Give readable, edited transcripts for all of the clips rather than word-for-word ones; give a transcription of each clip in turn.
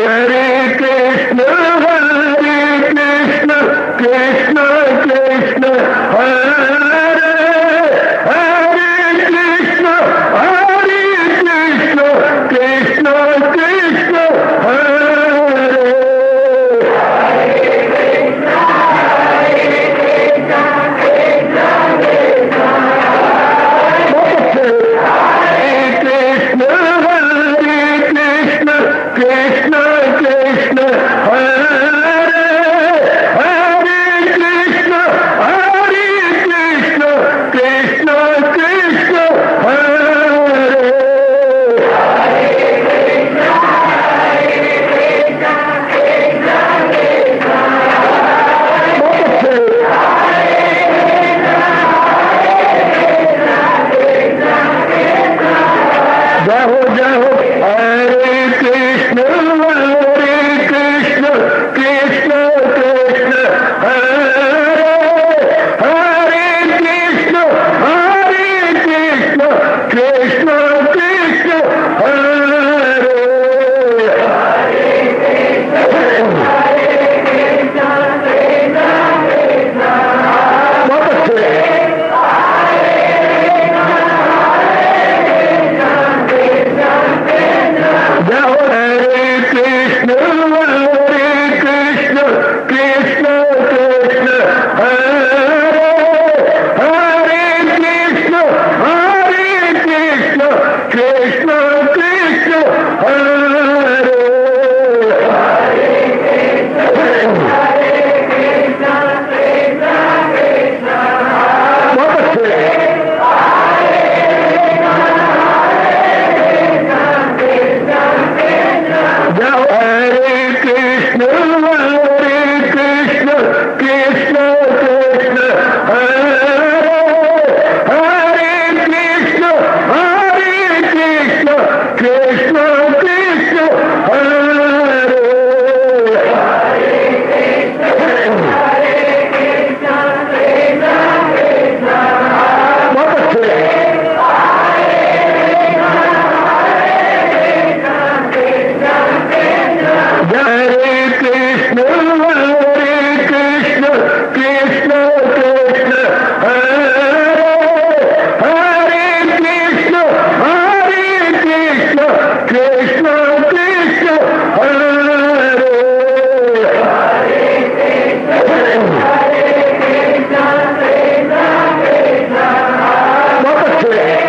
हरे कृष्ण कृष्ण कृष्ण हरे हरे कृष्ण कृष्ण कृष्ण हरे कृष्ण कृष्ण हरे हरे कृष्ण कृष्ण कृष्ण हरे जय हो जय हो हरे कृष्ण कृष्ण कृष्ण हरे हरे कृष्ण कृष्ण कृष्ण हरे बहुत अच्छे जय हो हरे कृष्ण कृष्ण कृष्ण हरे हरे कृष्ण कृष्ण कृष्ण हरे बहुत अच्छे जय हो हरे कृष्ण कृष्ण कृष्ण हरे हरे कृष्ण कृष्ण कृष्ण हरे बहुत अच्छे हरे कृष्ण कृष्ण हरे हरे कृष्ण कृष्ण कृष्ण हरे बहुत अच्छे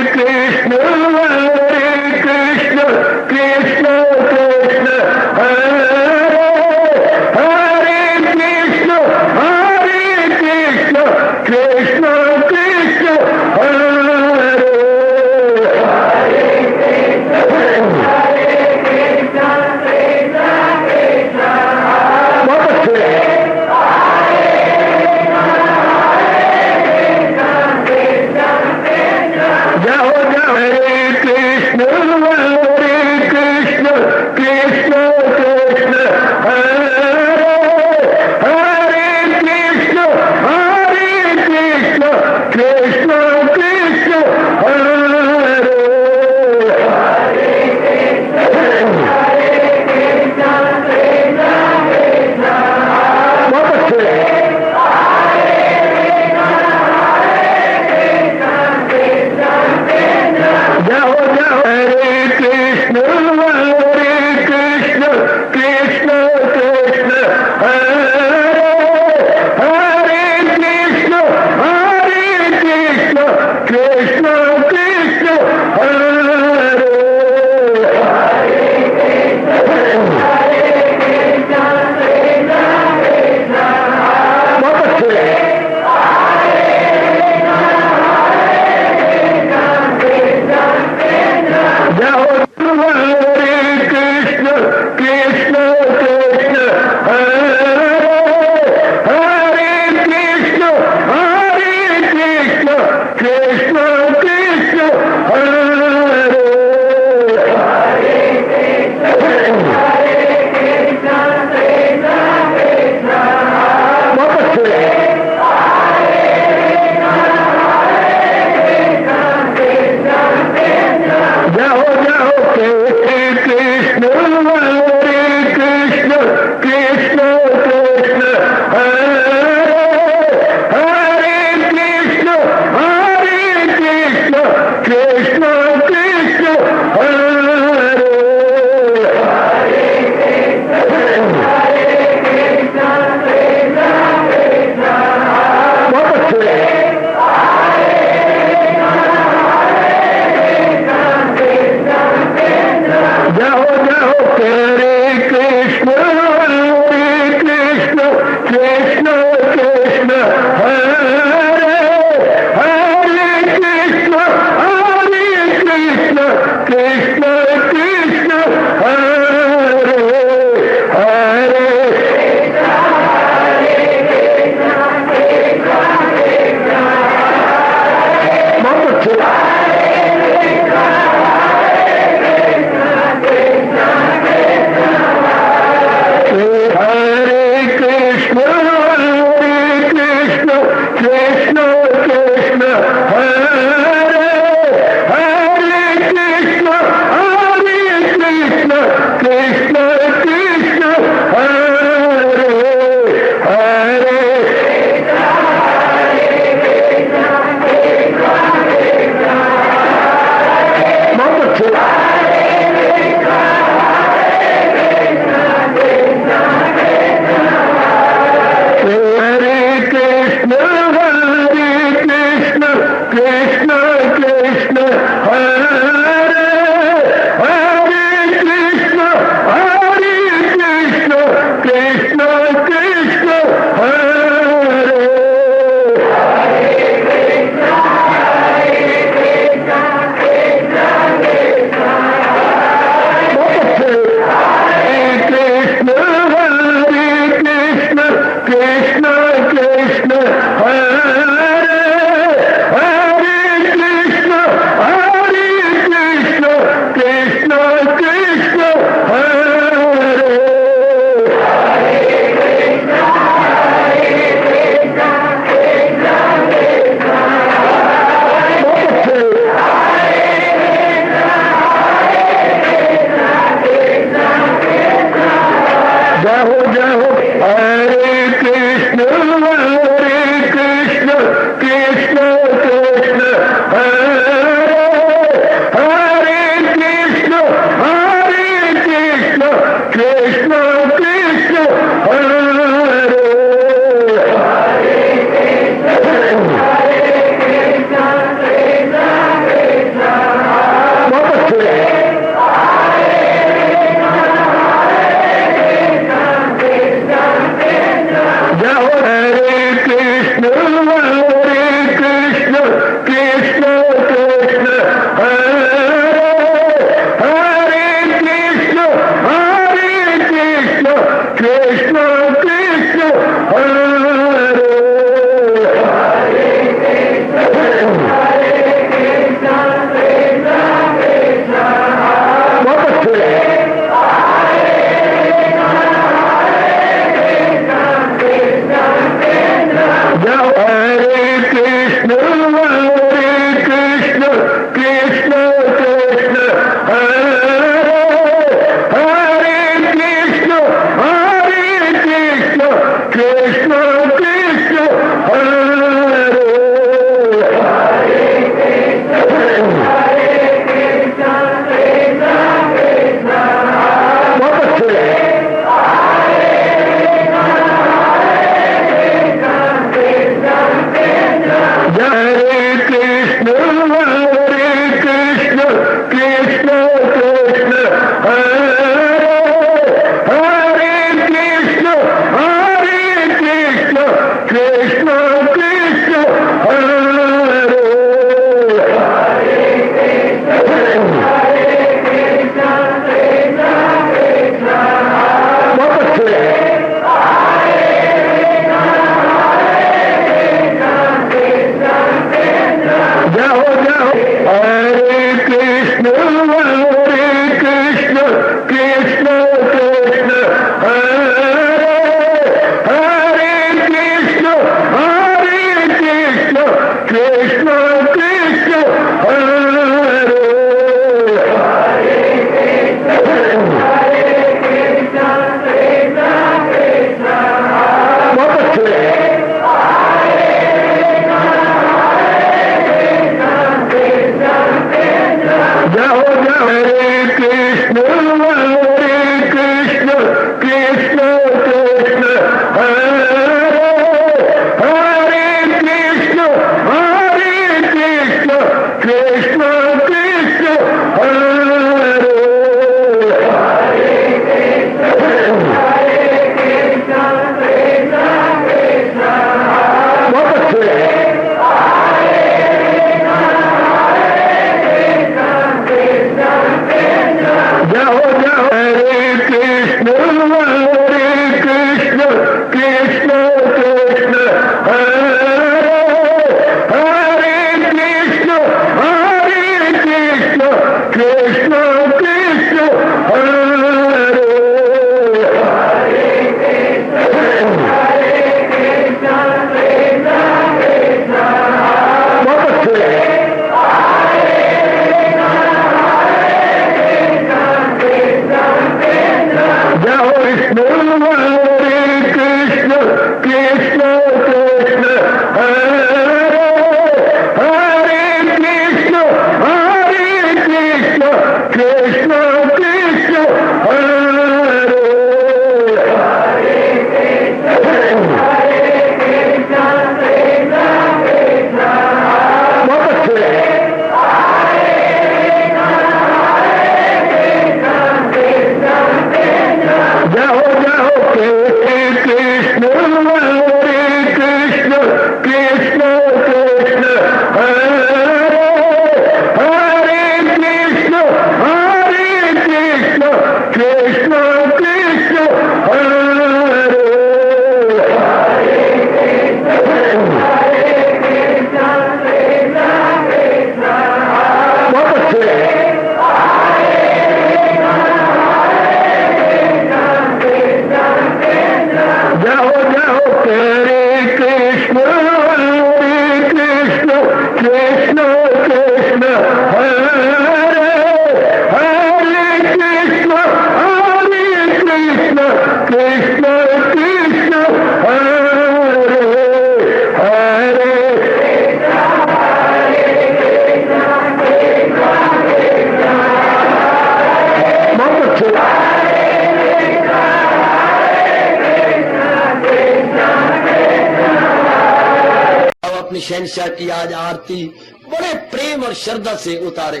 शहंशाह की आज आरती बड़े प्रेम और श्रद्धा से उतारे।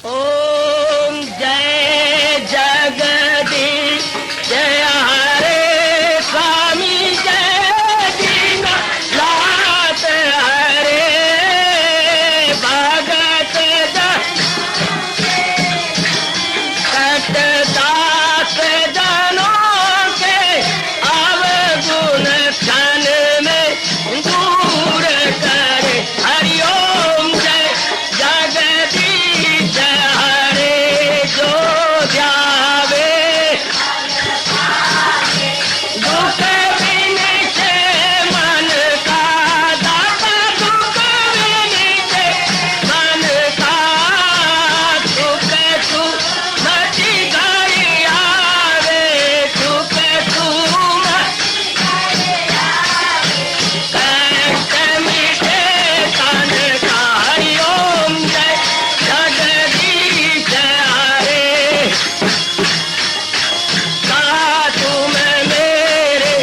ओम जय जगदीश जय हरे स्वामी जय दीनानाथ हरे भगत दास जनों के अवगुण क्षण में दूर करे। हरिओम जय जगदीश हरे जो ध्यावे दुख विनिचे मन का दाता दुख विनिचे मन का सुख तू मची घड़ी आवे सुख तू कष्ट मिटे तन का। हरिओम जय जगदीश हरे का तुम मेरे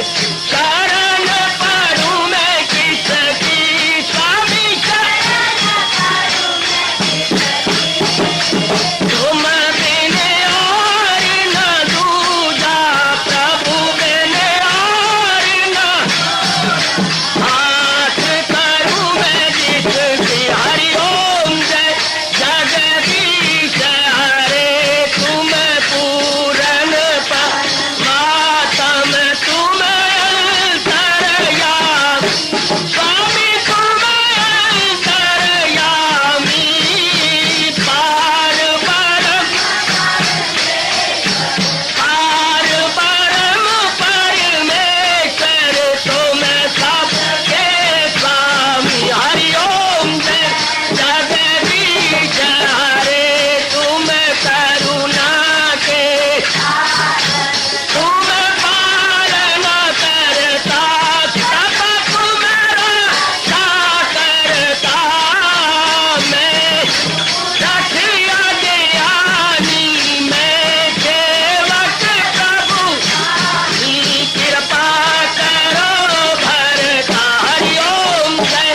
शरण पड़ूं मैं किसकी स्वामी तुम बिन और न दूजा प्रभु बिन और न हाथ करूं मैं जिसकी। हरिओम जय जगदीश हरे तुम पूरन परमात्म तुम अंतर्यामी स्वामी तुम अंतर्यामी पार परम परमेश्वर तुम सबके स्वामी। हरिओम जय जगदीश हरे तुम करुणा के तुम पालन करता सब तुम रक्षा करता। मैं रखिया ज्ञानी मैं सेवक प्रभु की कृपा करो भरता। हरिओम जय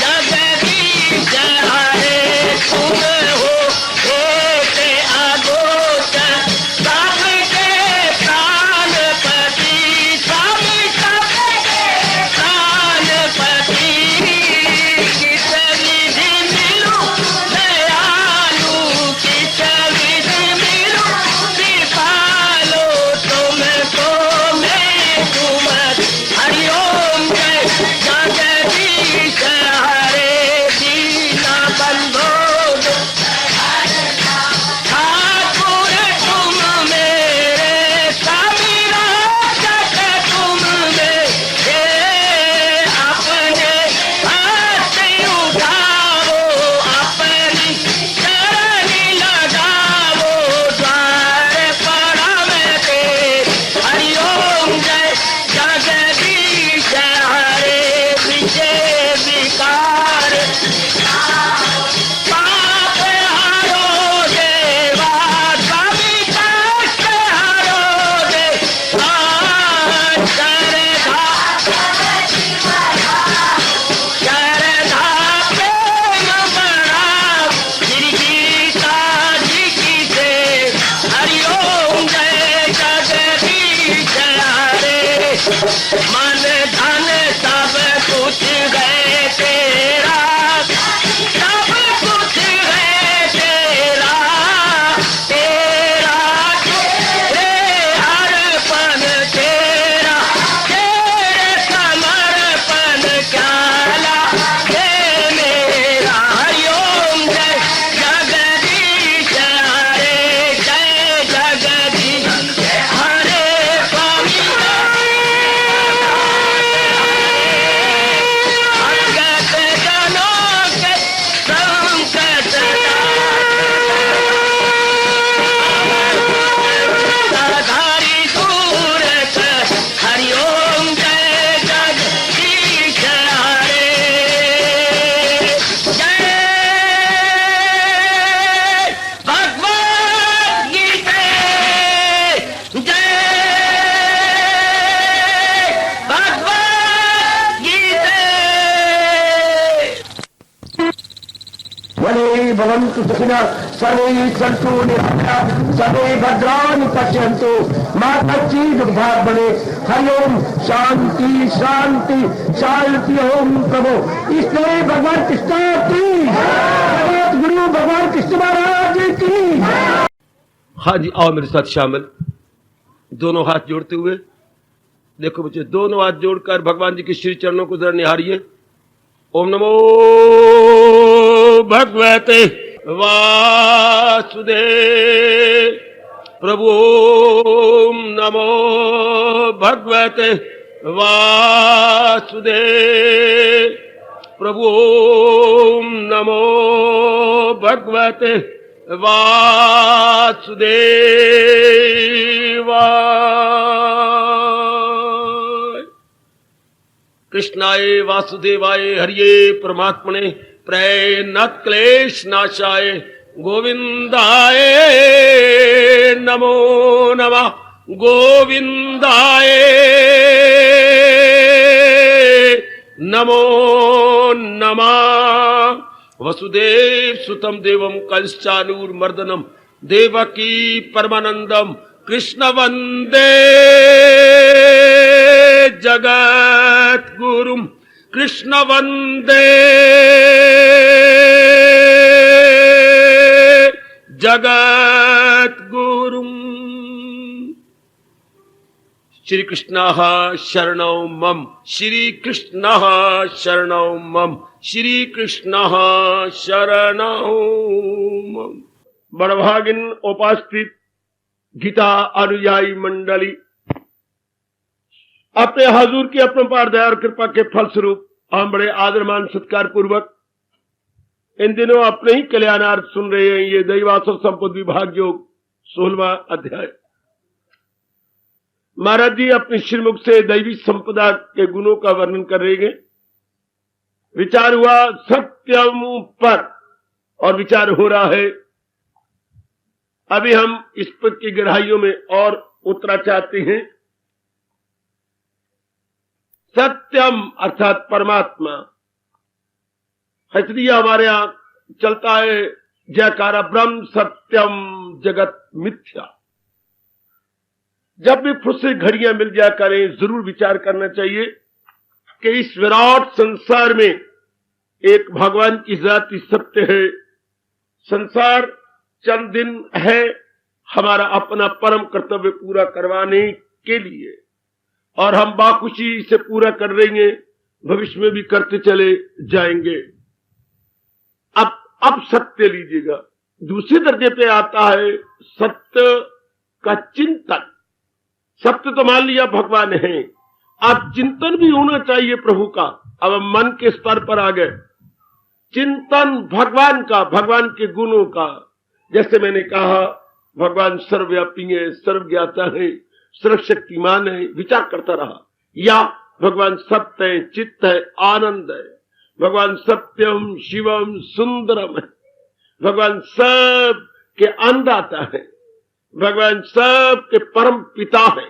जगदीश हरे तुम हो एक अगोचर सबके प्राणपति स्वामी सबके प्राणपति। किस विधि मिलूं दयालु किस विधि मिलूं कृपालु तुमको मैं तुम। हरिओम जय जगदीश हरे दीना बंधो ठाकुर तुम मेरे स्वामी रक्षक तुम मेरे अपने हाथ उठाओ अपनी चरनी लगाओ द्वार पड़ा मैं तेरे। हरिओम जय जगदीश हरे विजय विकार पाप हरो देवा स्वामी कष्ट हरो देवा श्रद्धा प्रेम बढ़ाओ श्री गीता जी की से। हरिओम जय जगदीश हरे मन धन सब कुछ है तेरा सब कुछ है तेरा तेरा तेरे अर्पण तेरा तेरे समर्पण क्या लागे मेरा। हरिओम जय जगदीश हरे जय जगदीश हरे स्वामी भवन्तु सुखिनः सर्वे सन्तु निरामयाः सर्वे भद्राणि पश्यन्तु मा कश्चित् दुःखात् भवेत्। हरि ओम शांति शांति शांति। ओम प्रभु इसलिए भगवान कृष्ण की जगत गुरु भगवान कृष्ण महाराज की। हाँ जी, आओ मेरे साथ शामिल, दोनों हाथ जोड़ते हुए। देखो बच्चे, दोनों हाथ जोड़कर भगवान जी के श्री चरणों को जरा निहारिए। ओम नमो भगवते वासुदेव प्रभु। ओम नमो भगवते वासुदेव प्रभु। ओम नमो भगवते वासुदेवाय। कृष्णाय वासुदेवाय हरिये परमात्मने प्रणत क्लेश नाशाय गोविंदाय नमो नमः। गोविंदाय नमो नमः। वसुदेव सुतम देवम कंसचानूरमर्दनम देवकी परमानंदम कृष्ण वंदे जगत गुरुम। कृष्ण वंदे जगत गुरुम। श्री कृष्ण शरणौ मम। श्री कृष्ण शरणौ मम। श्री कृष्ण शरणौ मम। बड़भागिन उपस्थित गीता अनुयायी मंडली, अपने हजूर की अपरंपार दया और कृपा के फलस्वरूप हम बड़े आदरमान सत्कार पूर्वक इन दिनों अपने ही कल्याणार्थ सुन रहे हैं ये दैवासुर संपद विभाग योग 16वां अध्याय। महाराज जी अपने श्रीमुख से दैवी संपदा के गुणों का वर्णन कर रहे हैं। विचार हुआ सत्यम पर और विचार हो रहा है। अभी हम इस पद की गहराइयों में और उतरा चाहते हैं। सत्यम अर्थात परमात्मा। इसलिए हमारे यहां चलता है जयकारा ब्रह्म सत्यम जगत मिथ्या। जब भी फुर्सत घड़ियां मिल जाया करें, जरूर विचार करना चाहिए कि इस विराट संसार में एक भगवान की जाति सत्य है। संसार चंद दिन है हमारा अपना परम कर्तव्य पूरा करवाने के लिए, और हम बाखुशी से पूरा कर रहे हैं, भविष्य में भी करते चले जाएंगे। अब सत्य लीजिएगा। दूसरे दर्जे पे आता है सत्य का चिंतन। सत्य तो मान लिया भगवान है, अब चिंतन भी होना चाहिए प्रभु का। अब हम मन के स्तर पर आ गए। चिंतन भगवान का, भगवान के गुणों का। जैसे मैंने कहा भगवान सर्वव्यापी है, सर्वज्ञाता है, सर्वशक्तिमान है, विचार करता रहा। या भगवान सत्य है, चित्त है, आनंद है। भगवान सत्यम शिवम सुंदरम है। भगवान सब के अन्नदाता है। भगवान सब के परम पिता है।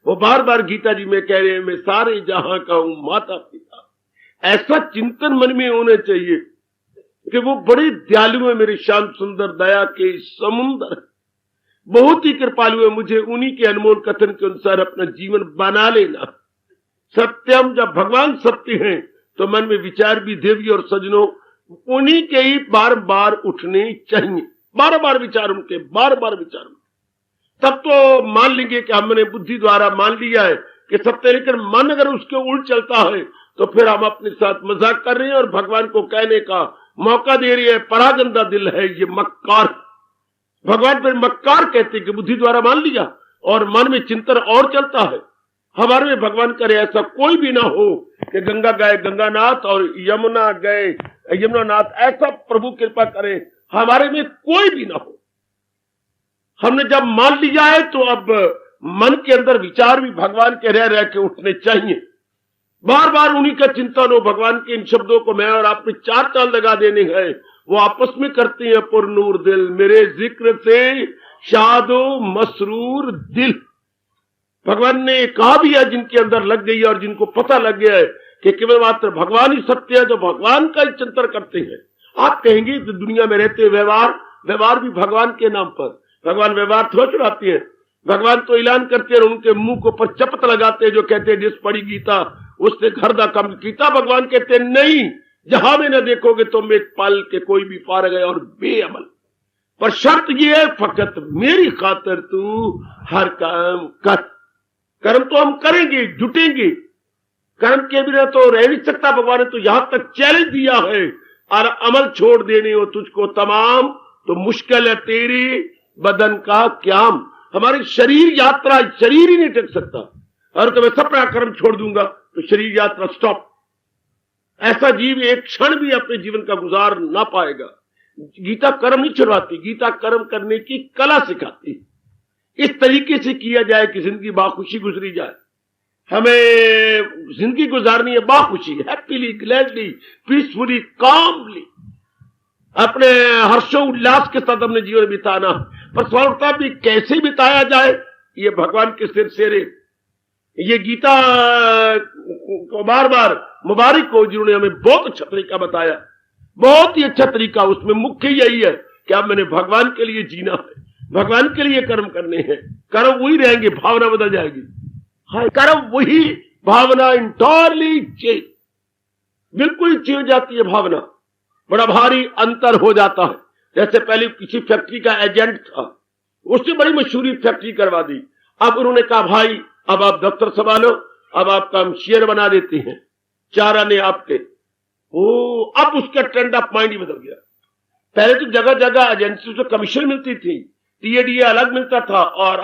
वो बार बार गीता जी में कह रहे हैं, मैं सारे जहां का हूं माता पिता। ऐसा चिंतन मन में होना चाहिए कि वो बड़े दयालु है, मेरे शांत सुंदर दया के समुंदर, बहुत ही कृपालु है। मुझे उन्हीं के अनमोल कथन के अनुसार अपना जीवन बना लेना। सत्यम, जब भगवान सत्य हैं तो मन में विचार भी देवी और सजनों उन्हीं के ही बार बार उठने चाहिए। बार बार विचार उनके, बार बार विचार उनके। तब तो मान लेंगे कि हमने बुद्धि द्वारा मान लिया है कि सत्य, लेकिन मन अगर उसके उल्ट चलता है तो फिर हम अपने साथ मजाक कर रहे हैं और भगवान को कहने का मौका दे रही है। परागंदा दिल है ये मक्कार। भगवान फिर मक्कार कहते कि बुद्धि द्वारा मान लिया और मन में चिंतन और चलता है। हमारे में भगवान करे ऐसा कोई भी ना हो कि गंगा गए गंगानाथ और यमुना गए यमुनानाथ, ऐसा प्रभु कृपा करे हमारे में कोई भी ना हो। हमने जब मान लिया है तो अब मन के अंदर विचार भी भगवान के रह के उठने चाहिए। बार बार उन्हीं का चिंतन हो। भगवान के इन शब्दों को मैं और आप में चार चाल लगा देने हैं। वो आपस में करते हैं पुरनूर दिल, मेरे जिक्र से शादो मसरूर दिल। भगवान ने कहा भी है जिनके अंदर लग गई है और जिनको पता लग गया है कि केवल मात्र भगवान ही सत्य है, जो भगवान का ही चिंतन करते हैं आप कहेंगे तो दुनिया में रहते व्यवहार भी भगवान के नाम पर। भगवान व्यवहार थोड़ा चुराती है। भगवान तो ऐलान करते हैं, उनके मुंह को पर चपत लगाते हैं जो कहते हैं जिस पढ़ी गीता उससे घर दा कम गीता। भगवान कहते हैं नहीं, जहां में न देखोगे तुम एक पल के कोई भी पार गए और बेअमल, पर शर्त यह है फकत मेरी खातिर तू हर काम कर। कर्म तो हम करेंगे, जुटेंगे, कर्म के बिना तो रह नहीं सकता। भगवान ने तो यहां तक चैलेंज दिया है, और अमल छोड़ देने हो तुझको तमाम तो मुश्किल है तेरी बदन का क्याम। हमारी शरीर यात्रा, शरीर ही नहीं टिक सकता, और तो मैं सब कर्म छोड़ दूंगा तो शरीर यात्रा स्टॉप। ऐसा जीव एक क्षण भी अपने जीवन का गुजार ना पाएगा। गीता कर्म नहीं छुड़वाती, गीता कर्म करने की कला सिखाती। इस तरीके से किया जाए कि जिंदगी बाखुशी गुजरी जाए। हमें जिंदगी गुजारनी है बाखुशी, हैप्पीली, ग्लैडली, पीसफुली, कामली, अपने हर्षोल्लास के साथ अपने जीवन बिताना। पर स्वरूपता भी कैसे बिताया जाए, ये भगवान के सिर से ये गीता को बार बार मुबारक हो जिन्होंने हमें बहुत अच्छा तरीका बताया, बहुत ही अच्छा तरीका। उसमें मुख्य यही है कि अब मैंने भगवान के लिए जीना है, भगवान के लिए कर्म करने हैं। कर्म वही रहेंगे, भावना बदल जाएगी। हाँ, कर्म वही, भावना इंटरली चेंज, बिल्कुल चेंज हो जाती है भावना। बड़ा भारी अंतर हो जाता है। जैसे पहले किसी फैक्ट्री का एजेंट था, उससे बड़ी मशहूरी फैक्ट्री करवा दी। अब उन्होंने कहा भाई अब आप दफ्तर संभालो, अब आपका हम शेयर बना देते हैं 4 आने आपके। अब उसका ट्रेंड ऑफ माइंड ही बदल गया। पहले तो जगह जगह एजेंसी से कमीशन मिलती थी, टीएडीए अलग मिलता था, और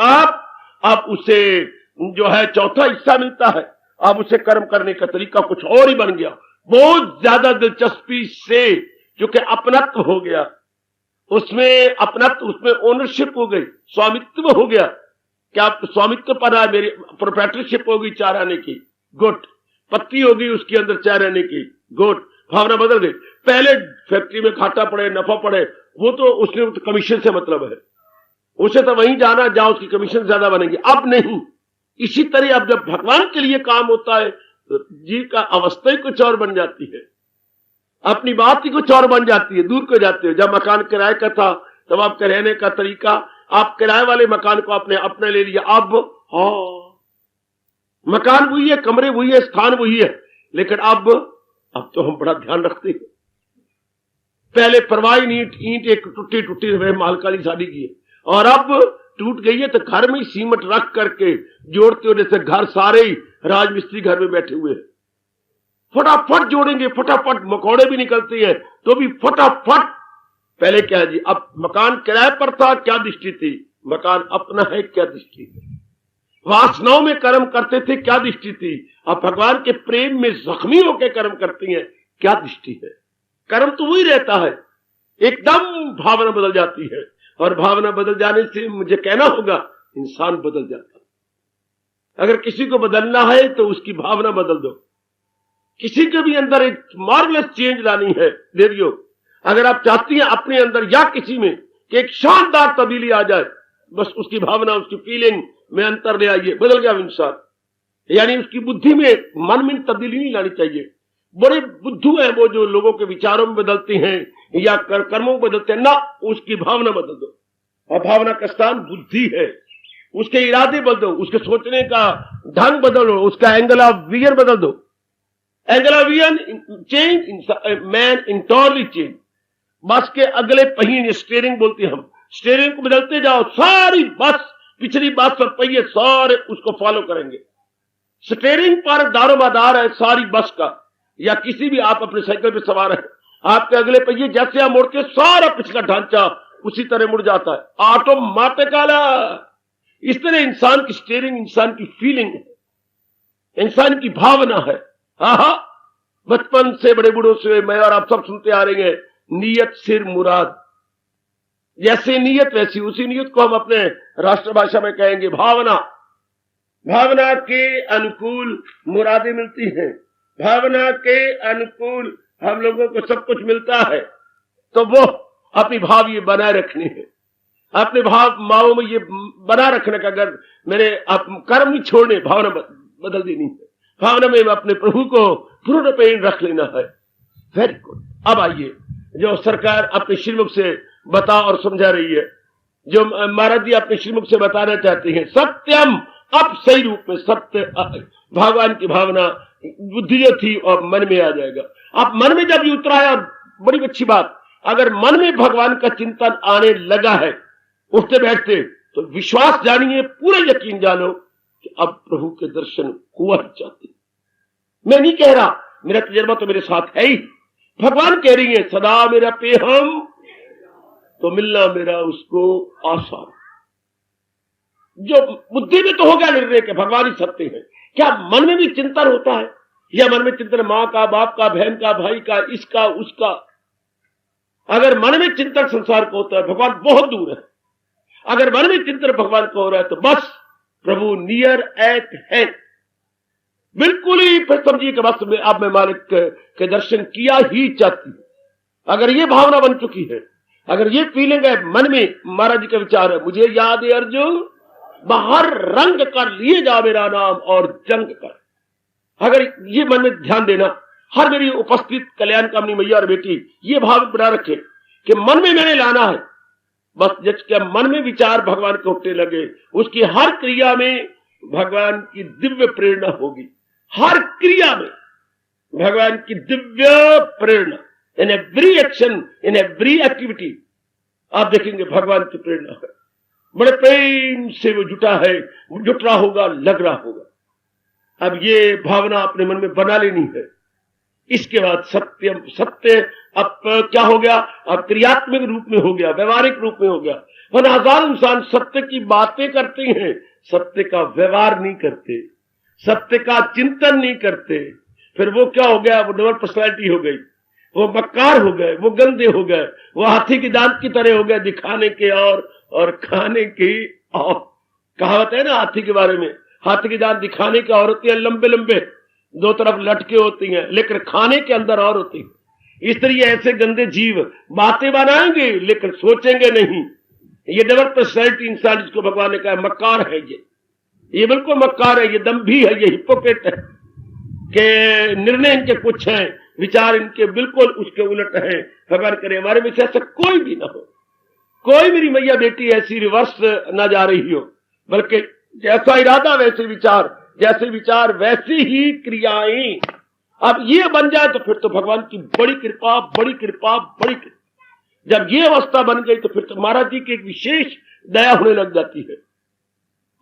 अब उसे जो है चौथा हिस्सा मिलता है। अब उसे कर्म करने का तरीका कुछ और ही बन गया, बहुत ज्यादा दिलचस्पी से, क्योंकि अपनत्व हो गया उसमें, अपनत्व उसमें ओनरशिप हो गई, स्वामित्व हो गया। क्या स्वामित्व पर है, मेरी प्रोप्राइटरशिप हो गई 4 आने की, गुड। पत्ती हो गई उसके अंदर 4 आने की, गुड। भावना बदल गई। पहले फैक्ट्री में घाटा पड़े नफा पड़े, वो तो उसने तो कमीशन से मतलब है, उसे तो वहीं जाना जहां उसकी कमीशन ज्यादा बनेगी। अब नहीं। इसी तरह अब जब भगवान के लिए काम होता है तो जीव का अवस्था ही कुछ और बन जाती है, अपनी बात ही कुछ और बन जाती है, दूर को जाते हो। जब मकान किराए का था तब आपके रहने का तरीका, आप किराए वाले मकान को आपने अपने ले लिया। अब मकान वही है, कमरे वही है, स्थान वही है, लेकिन अब तो हम बड़ा ध्यान रखते हैं। पहले परवाही ईंट एक टूटी टूटी मालकाली शादी की है, और अब टूट गई है तो घर में सीमेंट रख करके जोड़ते हो, जैसे घर सारे ही राजमिस्त्री घर में बैठे हुए हैं। फटाफट जोड़ेंगे, फटाफट मकोड़े भी निकलते हैं तो भी फटाफट। पहले क्या है जी, अब मकान किराए पर था, क्या दृष्टि थी, मकान अपना है, क्या दृष्टि है। वासनाओं में कर्म करते थे, क्या दृष्टि थी। अब भगवान के प्रेम में जख्मी होकर कर्म करती हैं, क्या दृष्टि है। कर्म तो वही रहता है, एकदम भावना बदल जाती है, और भावना बदल जाने से मुझे कहना होगा इंसान बदल जाता है। अगर किसी को बदलना है तो उसकी भावना बदल दो। किसी के भी अंदर एक मार्वलस चेंज लानी है, देवियों, अगर आप चाहती हैं अपने अंदर या किसी में कि एक शानदार तब्दीली आ जाए, बस उसकी भावना, उसकी फीलिंग में अंतर ले आइए, बदल गया इंसान। यानी उसकी बुद्धि में, मन में तब्दीली नहीं लानी चाहिए। बड़े बुद्धू हैं वो जो लोगों के विचारों में बदलते हैं या कर्मों में बदलते हैं, ना, उसकी भावना बदल दो। और भावना का स्थान बुद्धि है, उसके इरादे बदल दो, उसके सोचने का ढंग बदलो, उसका एंगल ऑफ विजन बदल दो। Angle of vision change, man इंटरली change. बस के अगले पहिए, स्टीयरिंग बोलते हैं हम, स्टीयरिंग को बदलते जाओ, सारी बस, पिछली बस और पहिए सारे उसको फॉलो करेंगे। स्टीयरिंग पर दारोमदार है सारी बस का, या किसी भी, आप अपने साइकिल पे सवार है, आपके अगले पहिए जैसे आप मोड़ते, सारा पिछला ढांचा उसी तरह मुड़ जाता है, ऑटोमेटिकली। इस तरह इंसान की स्टीयरिंग, इंसान की फीलिंग है, इंसान की भावना है। बचपन से बड़े बूढ़ों से मैं और आप सब सुनते आ रहे हैं, नीयत सिर मुराद। जैसे नीयत वैसी, उसी नीयत को हम अपने राष्ट्रभाषा में कहेंगे भावना। भावना के अनुकूल मुरादें मिलती हैं, भावना के अनुकूल हम लोगों को सब कुछ मिलता है। तो वो अपनी भाव ये बनाए रखनी है, अपने भाव माओ में ये बना रखने का। अगर मेरे कर्म नहीं छोड़ने, भावना बदल देनी है, भावना में अपने प्रभु को पूर्ण पेन रख लेना है। Very good. अब आइए, जो सरकार अपने श्रीमुख से बता और समझा रही है, जो महाराज जी अपने श्रीमुख से बताना चाहती हैं। सत्यम, अब सही रूप में सत्य भगवान की भावना बुद्धि जो थी और मन में आ जाएगा। आप मन में जब ये उतरा है, और बड़ी अच्छी बात, अगर मन में भगवान का चिंतन आने लगा है उठते बैठते, तो विश्वास जानिए, पूरा यकीन जानो कि अब प्रभु के दर्शन हुआ ही चाहते। मैं नहीं कह रहा, मेरा तजर्बा तो मेरे साथ है ही। भगवान कह रही है सदा मेरा पे हम, तो मिलना मेरा उसको आसान। जो बुद्धि में तो हो गया निर्णय के भगवान ही सत्य है, क्या मन में भी चिंतन होता है? या मन में चिंतन मां का, बाप का, बहन का, भाई का, इसका उसका? अगर मन में चिंतन संसार को होता है, भगवान बहुत दूर है। अगर मन में चिंतन भगवान को हो रहा है, तो बस प्रभु नियर एट हैंड, बिल्कुल ही समझिए कि बस में अब मैं मालिक के दर्शन किया ही चाहती हूं। अगर ये भावना बन चुकी है, अगर ये फीलिंग है मन में, महाराज जी का विचार है, मुझे याद है अर्जुन बाहर रंग कर लिए जा मेरा नाम और जंग कर। अगर ये मन में ध्यान देना, हर मेरी उपस्थित कल्याण कामनी मैया और बेटी ये भाव बना रखे कि मन में मैंने लाना है। बस जिसके मन में विचार भगवान को उठने लगे, उसकी हर क्रिया में भगवान की दिव्य प्रेरणा होगी। हर क्रिया में भगवान की दिव्य प्रेरणा, in every action, in every activity आप देखेंगे भगवान की प्रेरणा है। बड़े प्रेम से वो जुटा है, जुट रहा होगा, लग रहा होगा। अब ये भावना अपने मन में बना लेनी है। इसके बाद सत्यम, सत्य अब क्या हो गया? अब क्रियात्मक रूप में हो गया, व्यवहारिक रूप में हो गया। और हजार इंसान सत्य की बातें करते हैं, सत्य का व्यवहार नहीं करते, सत्य का चिंतन नहीं करते। फिर वो क्या हो गया? वो डबल पर्सनैलिटी हो गई, वो मक्कार हो गए, वो गंदे हो गए, वो हाथी के दांत की तरह हो गए, दिखाने के और खाने की और। कहावत है ना हाथी के बारे में, हाथी के दांत दिखाने के और होती है, लंबे लंबे दो तरफ लटके होती हैं, लेकिन खाने के अंदर और होती है। इस तरह ऐसे गंदे जीव बातें बनाएंगे लेकिन सोचेंगे नहीं। ये डबल पर्सनैलिटी इंसान जिसको भगवान ने कहा मक्कार है, ये बिल्कुल मक्कार है, ये दम्भी है, ये हिपोक्रेट है कि निर्णय इनके कुछ हैं, विचार इनके बिल्कुल उसके उलट है। भगवान करे हमारे में से ऐसा कोई भी ना हो, कोई मेरी मैया बेटी ऐसी रिवर्स ना जा रही हो, बल्कि जैसा इरादा वैसे विचार, जैसे विचार वैसी ही क्रियाएं। अब ये बन जाए तो फिर तो भगवान की बड़ी कृपा, बड़ी कृपा, बड़ी कृपा। जब ये अवस्था बन गई तो फिर तो महाराज जी की एक विशेष दया होने लग जाती है।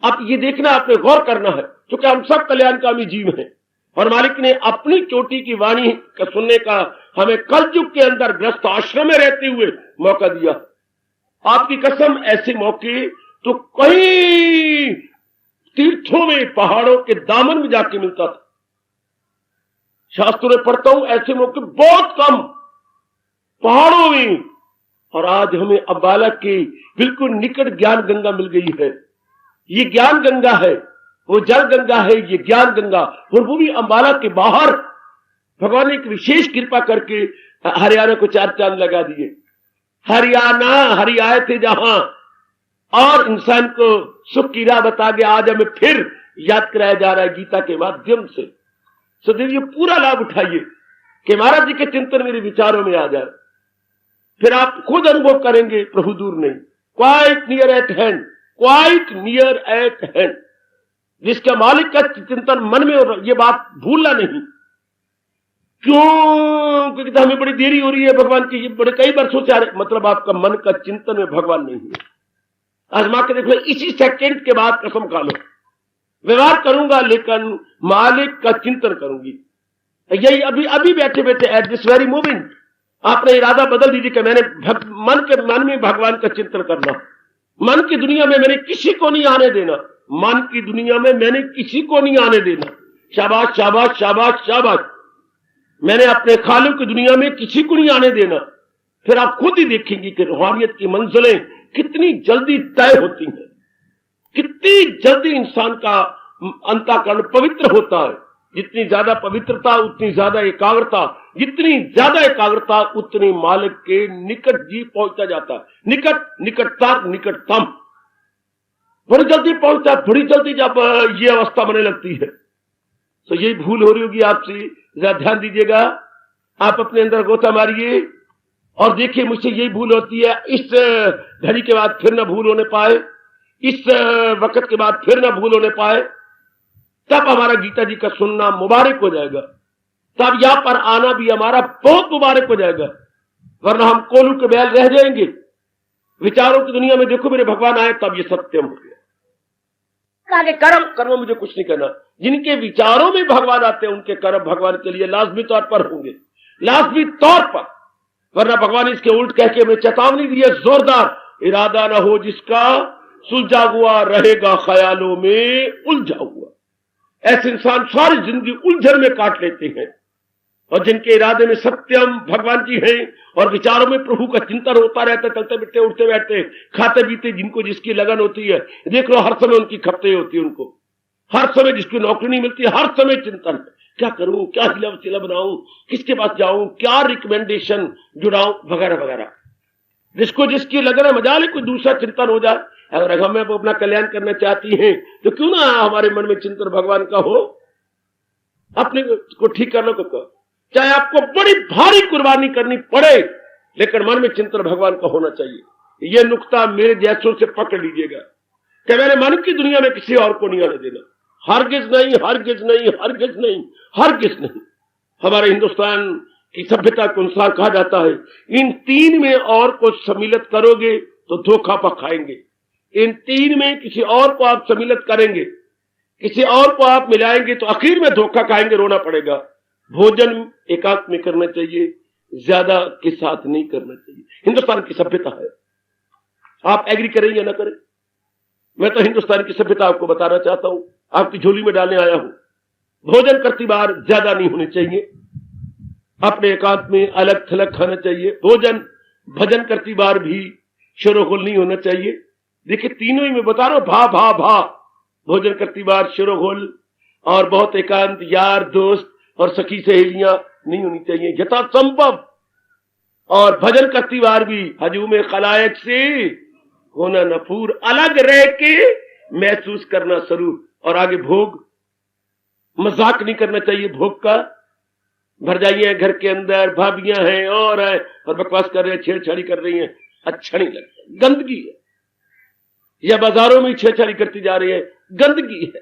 अब ये देखना, आपने गौर करना है, क्योंकि हम सब कल्याणकामी जीव हैं और मालिक ने अपनी चोटी की वाणी का सुनने का हमें कलयुग के अंदर ग्रस्त आश्रम में रहते हुए मौका दिया। आपकी कसम, ऐसे मौके तो कहीं तीर्थों में, पहाड़ों के दामन में जाके मिलता था। शास्त्रों में पढ़ता हूं ऐसे मौके बहुत कम पहाड़ों में। और आज हमें अम्बाला के बिल्कुल निकट ज्ञान गंगा मिल गई है। ये ज्ञान गंगा है, वो जल गंगा है, ये ज्ञान गंगा, और वो भी अम्बाला के बाहर। भगवान ने एक विशेष कृपा करके हरियाणा को चार चांद लगा दिए। हरियाणा, हरि आए थे जहां, और इंसान को सुख की राह बता के आज हमें फिर याद कराया जा रहा है गीता के माध्यम से। सदैव ये पूरा लाभ उठाइए कि महाराज जी के चिंतन मेरे विचारों में आ जाए, फिर आप खुद अनुभव करेंगे प्रभु दूर नहीं, quite near eight hand, quite near eight hand. जिसका मालिक का चिंतन मन में, और ये बात भूलना नहीं। क्यों? क्योंकि हमें बड़ी देरी हो रही है भगवान की, ये बड़े कई वर्षों से आ रहे, मतलब आपका मन का चिंतन में भगवान नहीं है। आजमा के देख लो, इसी सेकंड के बाद कसम खा लो, व्यवहार करूंगा लेकिन मालिक का चिंतन करूंगी। यही अभी बैठे बैठे एट दिस वेरी मोमेंट आपने इरादा बदल दीजिए कि मैंने मन में भगवान का चिंतन करना। मन की दुनिया में मैंने किसी को नहीं आने देना, मन की दुनिया में मैंने किसी को नहीं आने देना। शाबाश शाबाश शाबाश शाबाश। मैंने अपने ख्यालों की दुनिया में किसी को नहीं आने देना। फिर आप खुद ही देखेंगे कि रूहानियत की मंजिलें कितनी जल्दी तय होती हैं, कितनी जल्दी इंसान का अंतःकरण पवित्र होता है। जितनी ज्यादा पवित्रता उतनी ज्यादा एकाग्रता, जितनी ज्यादा एकाग्रता उतनी मालिक के निकट जी पहुंचता जाता है। निकट, निकटता, निकटतम, बड़ी जल्दी पहुंचता है। बड़ी जल्दी जब ये अवस्था बनने लगती है तो यही भूल हो रही होगी आपसे, जरा ध्यान दीजिएगा। आप अपने अंदर गोता मारिए और देखिए मुझसे यही भूल होती है, इस घड़ी के बाद फिर ना भूल होने पाए, इस वक्त के बाद फिर ना भूल होने पाए, तब हमारा गीता जी का सुनना मुबारक हो जाएगा, तब यहां पर आना भी हमारा बहुत मुबारक हो जाएगा। वरना हम कोलू के बैल रह जाएंगे। विचारों की दुनिया में देखो मेरे भगवान आए तब ये सत्यम हो गया। आगे कर्म मुझे कुछ नहीं करना। जिनके विचारों में भगवान आते हैं उनके कर्म भगवान के लिए लाजमी तौर पर होंगे, लाजमी तौर पर। वरना भगवान इसके उल्ट कह के हमें चेतावनी दी है, जोरदार, इरादा ना हो जिसका सुलझा हुआ रहेगा ख्यालों में उलझा हुआ। ऐसे इंसान सारी जिंदगी उलझन में काट लेते हैं। और जिनके इरादे में सत्यम भगवान जी हैं और विचारों में प्रभु का चिंतन होता रहता है, चलते बैठते उठते बैठते खाते पीते, जिनको जिसकी लगन होती है, देख लो हर समय उनकी खपते होती है, उनको हर समय जिसकी नौकरी नहीं मिलती हर समय चिंतन, क्या करूं, क्या हिला वसीला बनाऊं, किसके पास जाऊं, क्या रिकमेंडेशन जुड़ाऊं, वगैरह वगैरह। जिसको जिसकी लगन है मजा ले कोई दूसरा चिंतन हो जाए। अगर हमें अपना कल्याण करना चाहती हैं तो क्यों ना हमारे मन में चिंतन भगवान का हो, अपने को ठीक करने को कहो। चाहे आपको बड़ी भारी कुर्बानी करनी पड़े लेकिन मन में चिंतन भगवान का होना चाहिए। यह नुक्ता मेरे जैसों से पकड़ लीजिएगा कि मैंने मन की दुनिया में किसी और को नहीं आने देना। हरगिज नहीं, हरगिज नहीं, हरगिज नहीं, हरगिज नहीं। हमारे हिंदुस्तान की सभ्यता के अनुसार कहा जाता है, इन तीन में और को सम्मिलित करोगे तो धोखा पखाएंगे। इन तीन में किसी और को आप सम्मिलित करेंगे, किसी और को आप मिलाएंगे तो आखिर में धोखा खाएंगे, रोना पड़ेगा। भोजन एकांत में करना चाहिए, ज्यादा के साथ नहीं करना चाहिए। हिंदुस्तान की सभ्यता है, आप एग्री करें या ना करें। मैं तो हिंदुस्तान की सभ्यता आपको बताना चाहता हूं, आपकी झोली में डालने आया हूं। भोजन करती बार ज्यादा नहीं होनी चाहिए, अपने एकांत में अलग थलग खाना चाहिए। भजन करती बार भी शोरगुल नहीं होना चाहिए। देखिए तीनों ही मैं बता रहा हूं, भा भा भा, भोजन करती बार शोरगुल और बहुत एकांत, यार दोस्त और सखी सहेलियां नहीं होनी चाहिए यथासंभव। और भजन करती बार भी हजूम खलायक से होना नफूर, अलग रह के महसूस करना जरूर। और आगे भोग, मजाक नहीं करना चाहिए भोग का। भरजाइयां घर के अंदर, भाभियां हैं और है और बकवास कर रहे हैं, छेड़छाड़ी कर रही हैं, अच्छा नहीं लगता, गंदगी है। या बाजारों में छेड़छाड़ी करती जा रही है, गंदगी है।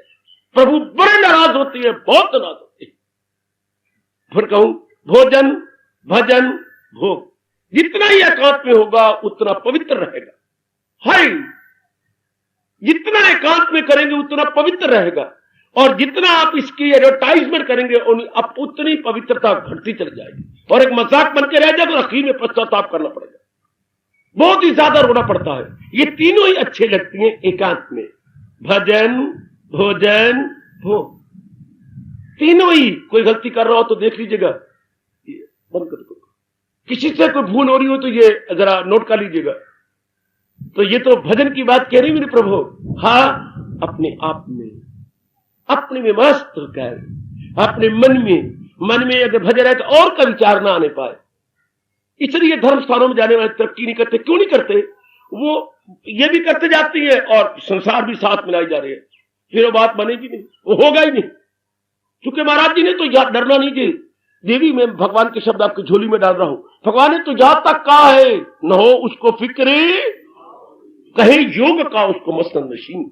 प्रभु बड़े नाराज होती है, बहुत नाराज होती है। फिर कहूं भोजन, भजन, भोग जितना ही एकांत में होगा उतना पवित्र रहेगा। हाय, जितना एकांत में करेंगे उतना पवित्र रहेगा। और जितना आप इसकी एडवर्टाइजमेंट करेंगे अब उतनी पवित्रता घटती चली जाएगी और एक मजाक बन के रह जाएगा और आखिर में पश्चाताप करना पड़ेगा, बहुत ही ज्यादा रोना पड़ता है। ये तीनों ही अच्छे लगती हैं एकांत में, भजन, भोजन, भोग, तीनों ही। कोई गलती कर रहा हो तो देख लीजिएगा, बंद कर दो। किसी से कोई भूल हो रही हो तो ये जरा नोट कर लीजिएगा। तो ये तो भजन की बात कह रही मेरे प्रभु। हाँ, अपने आप में, अपने में मस्त होकर, अपने मन में अगर भजन है तो और का विचार ना आने पाए। इसलिए धर्म स्थानों में जाने वाले तरक्की नहीं करते। क्यों नहीं करते? वो ये भी करते जाती है और संसार भी साथ मिलाई जा रही है, फिर वो बात बनेगी नहीं, वो होगा ही नहीं। क्योंकि महाराज जी ने तो याद डरना नहीं जी। देवी, मैं भगवान के शब्द आपकी झोली में डाल रहा हूं। भगवान ने तो जहां तक कहा है, न हो उसको फिक्र कहे योग का उसको मसलन नशीन।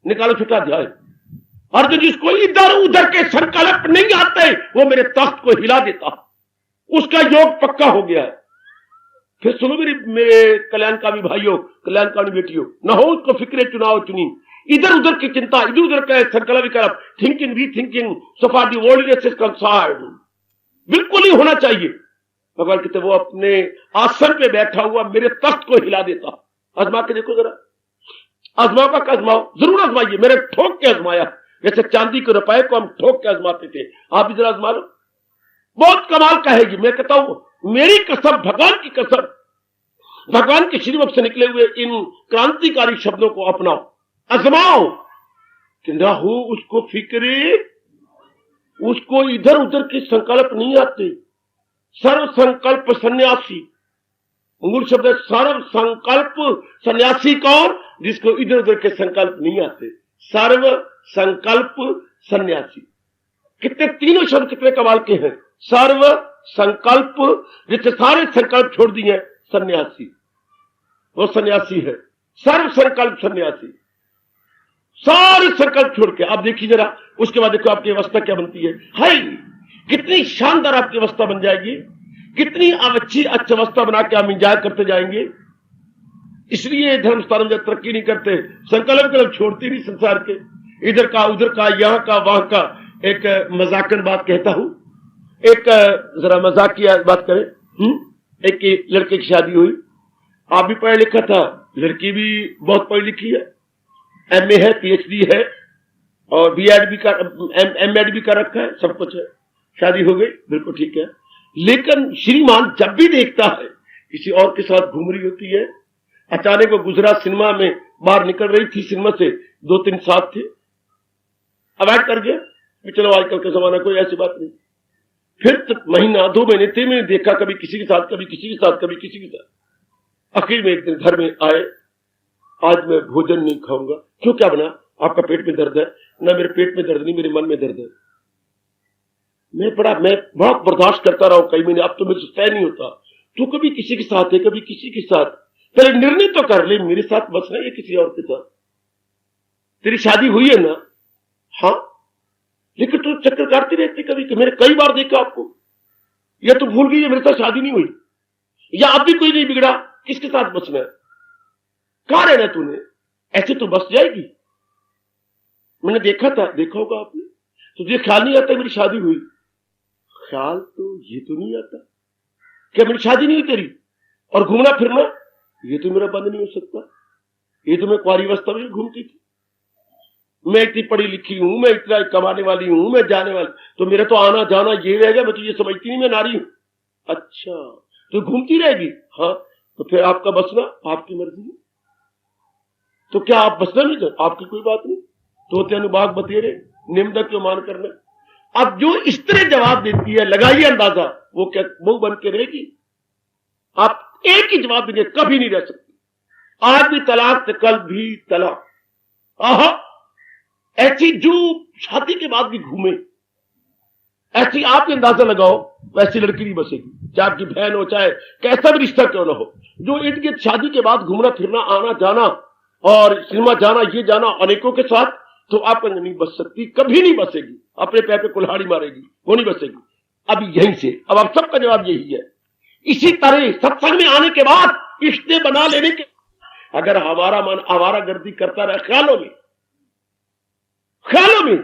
निकालो छठा अध्याय। और जिसको इधर उधर के संकल्प नहीं आते वो मेरे तख्त को हिला देता, उसका योग पक्का हो गया है। फिर सुनो मेरे कल्याणकामी भाइयों, कल्याणकामी बेटियों, न हो उसको फिक्रे चुनाव चुनी, इधर उधर की चिंता, इधर उधर का संकल्प विकल्प, thinking rethinking so for the worldliness is concerned, बिल्कुल ही होना चाहिए। भगवान कहते वो अपने आसन पे बैठा हुआ मेरे तख्त को हिला देता। आजमा के देखो जरा, आजमाओ का आजमाओ, जरूर आजमाइए। मेरे ठोक के आजमाया, जैसे चांदी के रुपए को हम ठोक के आजमाते थे, आप भी जरा आजमा लो, बहुत कमाल कहेगी। मैं कहता हूं मेरी कसम, भगवान की कसम, भगवान के श्रीमुख से निकले हुए इन क्रांतिकारी शब्दों को अपनाओ, आजमाओ कि ना हो उसको फिक्रे, उसको इधर उधर के संकल्प नहीं आते। सर्व संकल्प सन्यासी, मूल शब्द है सर्व संकल्प सन्यासी। कौन? जिसको इधर उधर के संकल्प नहीं आते, सर्व संकल्प सन्यासी। कितने तीनों शब्द कितने कमाल के हैं। सर्व संकल्प, जिससे सारे संकल्प छोड़ दिए, सन्यासी, वो सन्यासी है, सर्व संकल्प सन्यासी, सारे संकल्प छोड़ के। आप देखिए जरा, उसके बाद देखो आपकी अवस्था क्या बनती है। हाय, कितनी शानदार आपकी अवस्था बन जाएगी, कितनी अच्छी अवस्था बना के हम इंजॉय करते जाएंगे। इसलिए धर्म स्थान में तरक्की नहीं करते, संकल्प छोड़ते नहीं संसार के, इधर का उधर का, यहां का वहां का। एक मजाकन बात कहता हूं, एक जरा मजाक की बात करें। एक लड़के की शादी हुई, आप भी पढ़ा लिखा था, लड़की भी बहुत पढ़ी लिखी है, एमए है, पीएचडी है और बीएड भी कर, एमएड भी कर रखा है, सब कुछ है, शादी हो गई, बिल्कुल ठीक है। लेकिन श्रीमान जब भी देखता है किसी और के साथ घूम रही होती है। अचानक वो गुजरात सिनेमा में बाहर निकल रही थी, सिनेमा से 2-3 साथ थे, अवॉइड कर गया, चलो आजकल का जमाना, कोई ऐसी बात नहीं। फिर तक महीना 2 महीने 3 महीने देखा, कभी किसी के साथ, कभी किसी के साथ, कभी किसी के साथ। आखिर में एक दिन घर में आए, आज मैं भोजन नहीं खाऊंगा। क्यों, क्या बना? आपका पेट में दर्द है? ना, मेरे पेट में दर्द नहीं, मेरे मन में दर्द है। मैं बहुत बर्दाश्त करता रहा हूं कई महीने, अब तो मेरे से तय नहीं होता। तो कभी किसी के साथ है, कभी किसी के साथ, तेरे निर्णय तो कर ले, मेरे साथ बस नहीं है किसी और के साथ। तेरी शादी हुई है ना? हाँ, लेकिन तू चक्कर काटती रहती कभी, कि मैंने कई बार देखा आपको, या तो भूल गई है मेरे साथ शादी नहीं हुई, या अब भी कोई नहीं बिगड़ा, किसके साथ बसना है? कहां रहना तूने? ऐसे तो बस जाएगी। मैंने देखा था, देखा होगा आपने, तुझे ख्याल नहीं आता मेरी शादी हुई? ख्याल तो ये तो नहीं आता, क्या मेरी शादी नहीं हुई तेरी? और घूमना फिरना ये तो मेरा बंद नहीं हो सकता, ये तो मैं कुंवारी अवस्था में घूमती थी। मैं इतनी पढ़ी लिखी हूं, मैं इतना कमाने वाली हूं, मैं जाने वाली, तो मेरा तो आना जाना ये रहेगा, मैं तो ये समझती नहीं मैं नारी हूं। अच्छा, तो घूमती रहेगी? हाँ, तो फिर आपका बसना आपकी मर्जी है। तो क्या आप बसना नहीं चाहते? आपकी कोई बात नहीं, तोते अनुबाग बतेरे निम्दा क्यों मान करना। अब जो इस तरह जवाब देती है, लगाइए अंदाजा, वो क्या मुंह बन के रहेगी? आप एक ही जवाब देंगे, कभी नहीं रह सकती। आज भी तलाक, तो कल भी तलाक। आहा, ऐसी जो शादी के बाद भी घूमे, ऐसी आप अंदाजा लगाओ, वैसी लड़की नहीं बसेगी, चाहे आपकी बहन हो, चाहे कैसा भी रिश्ता क्यों ना हो। जो इर्द गिर्द शादी के बाद घूमना फिरना, आना जाना और सिनेमा जाना, ये जाना अनेकों के साथ, तो आप नहीं बच सकती, कभी नहीं बसेगी, अपने पैर पे कुल्हाड़ी मारेगी, वो नहीं बसेगी। अब यहीं से अब आप सबका जवाब यही है। इसी तरह सत्संग में आने के बाद, रिश्ते बना लेने के, अगर हमारा मन आवारागर्दी करता रहे ख्यालों में,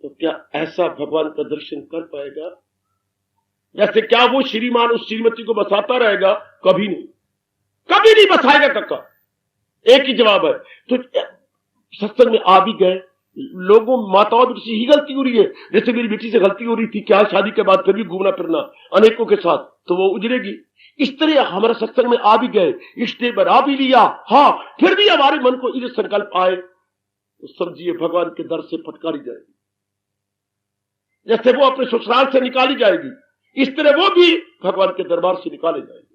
तो क्या ऐसा भगवान का दर्शन कर पाएगा? जैसे क्या वो श्रीमान उस श्रीमती को बसाता रहेगा? कभी नहीं, कभी नहीं बसाएगा कक्का। एक ही जवाब है। तो सत्संग में आ भी गए, लोगों माताओं से ही गलती हो रही है, जैसे मेरी बेटी से गलती हो रही थी, क्या शादी के बाद फिर भी घूमना फिरना अनेकों के साथ, तो वो उजड़ेगी। इस तरह हमारे सत्संग में आ भी गए, रिश्ते बना भी लिया, हाँ, फिर भी हमारे मन को इधर संकल्प आए, तो समझिए भगवान के दर से फटकारी जाएगी। जैसे वो अपने ससुराल से निकाली जाएगी, इस तरह वो भी भगवान के दरबार से निकाले जाएंगे।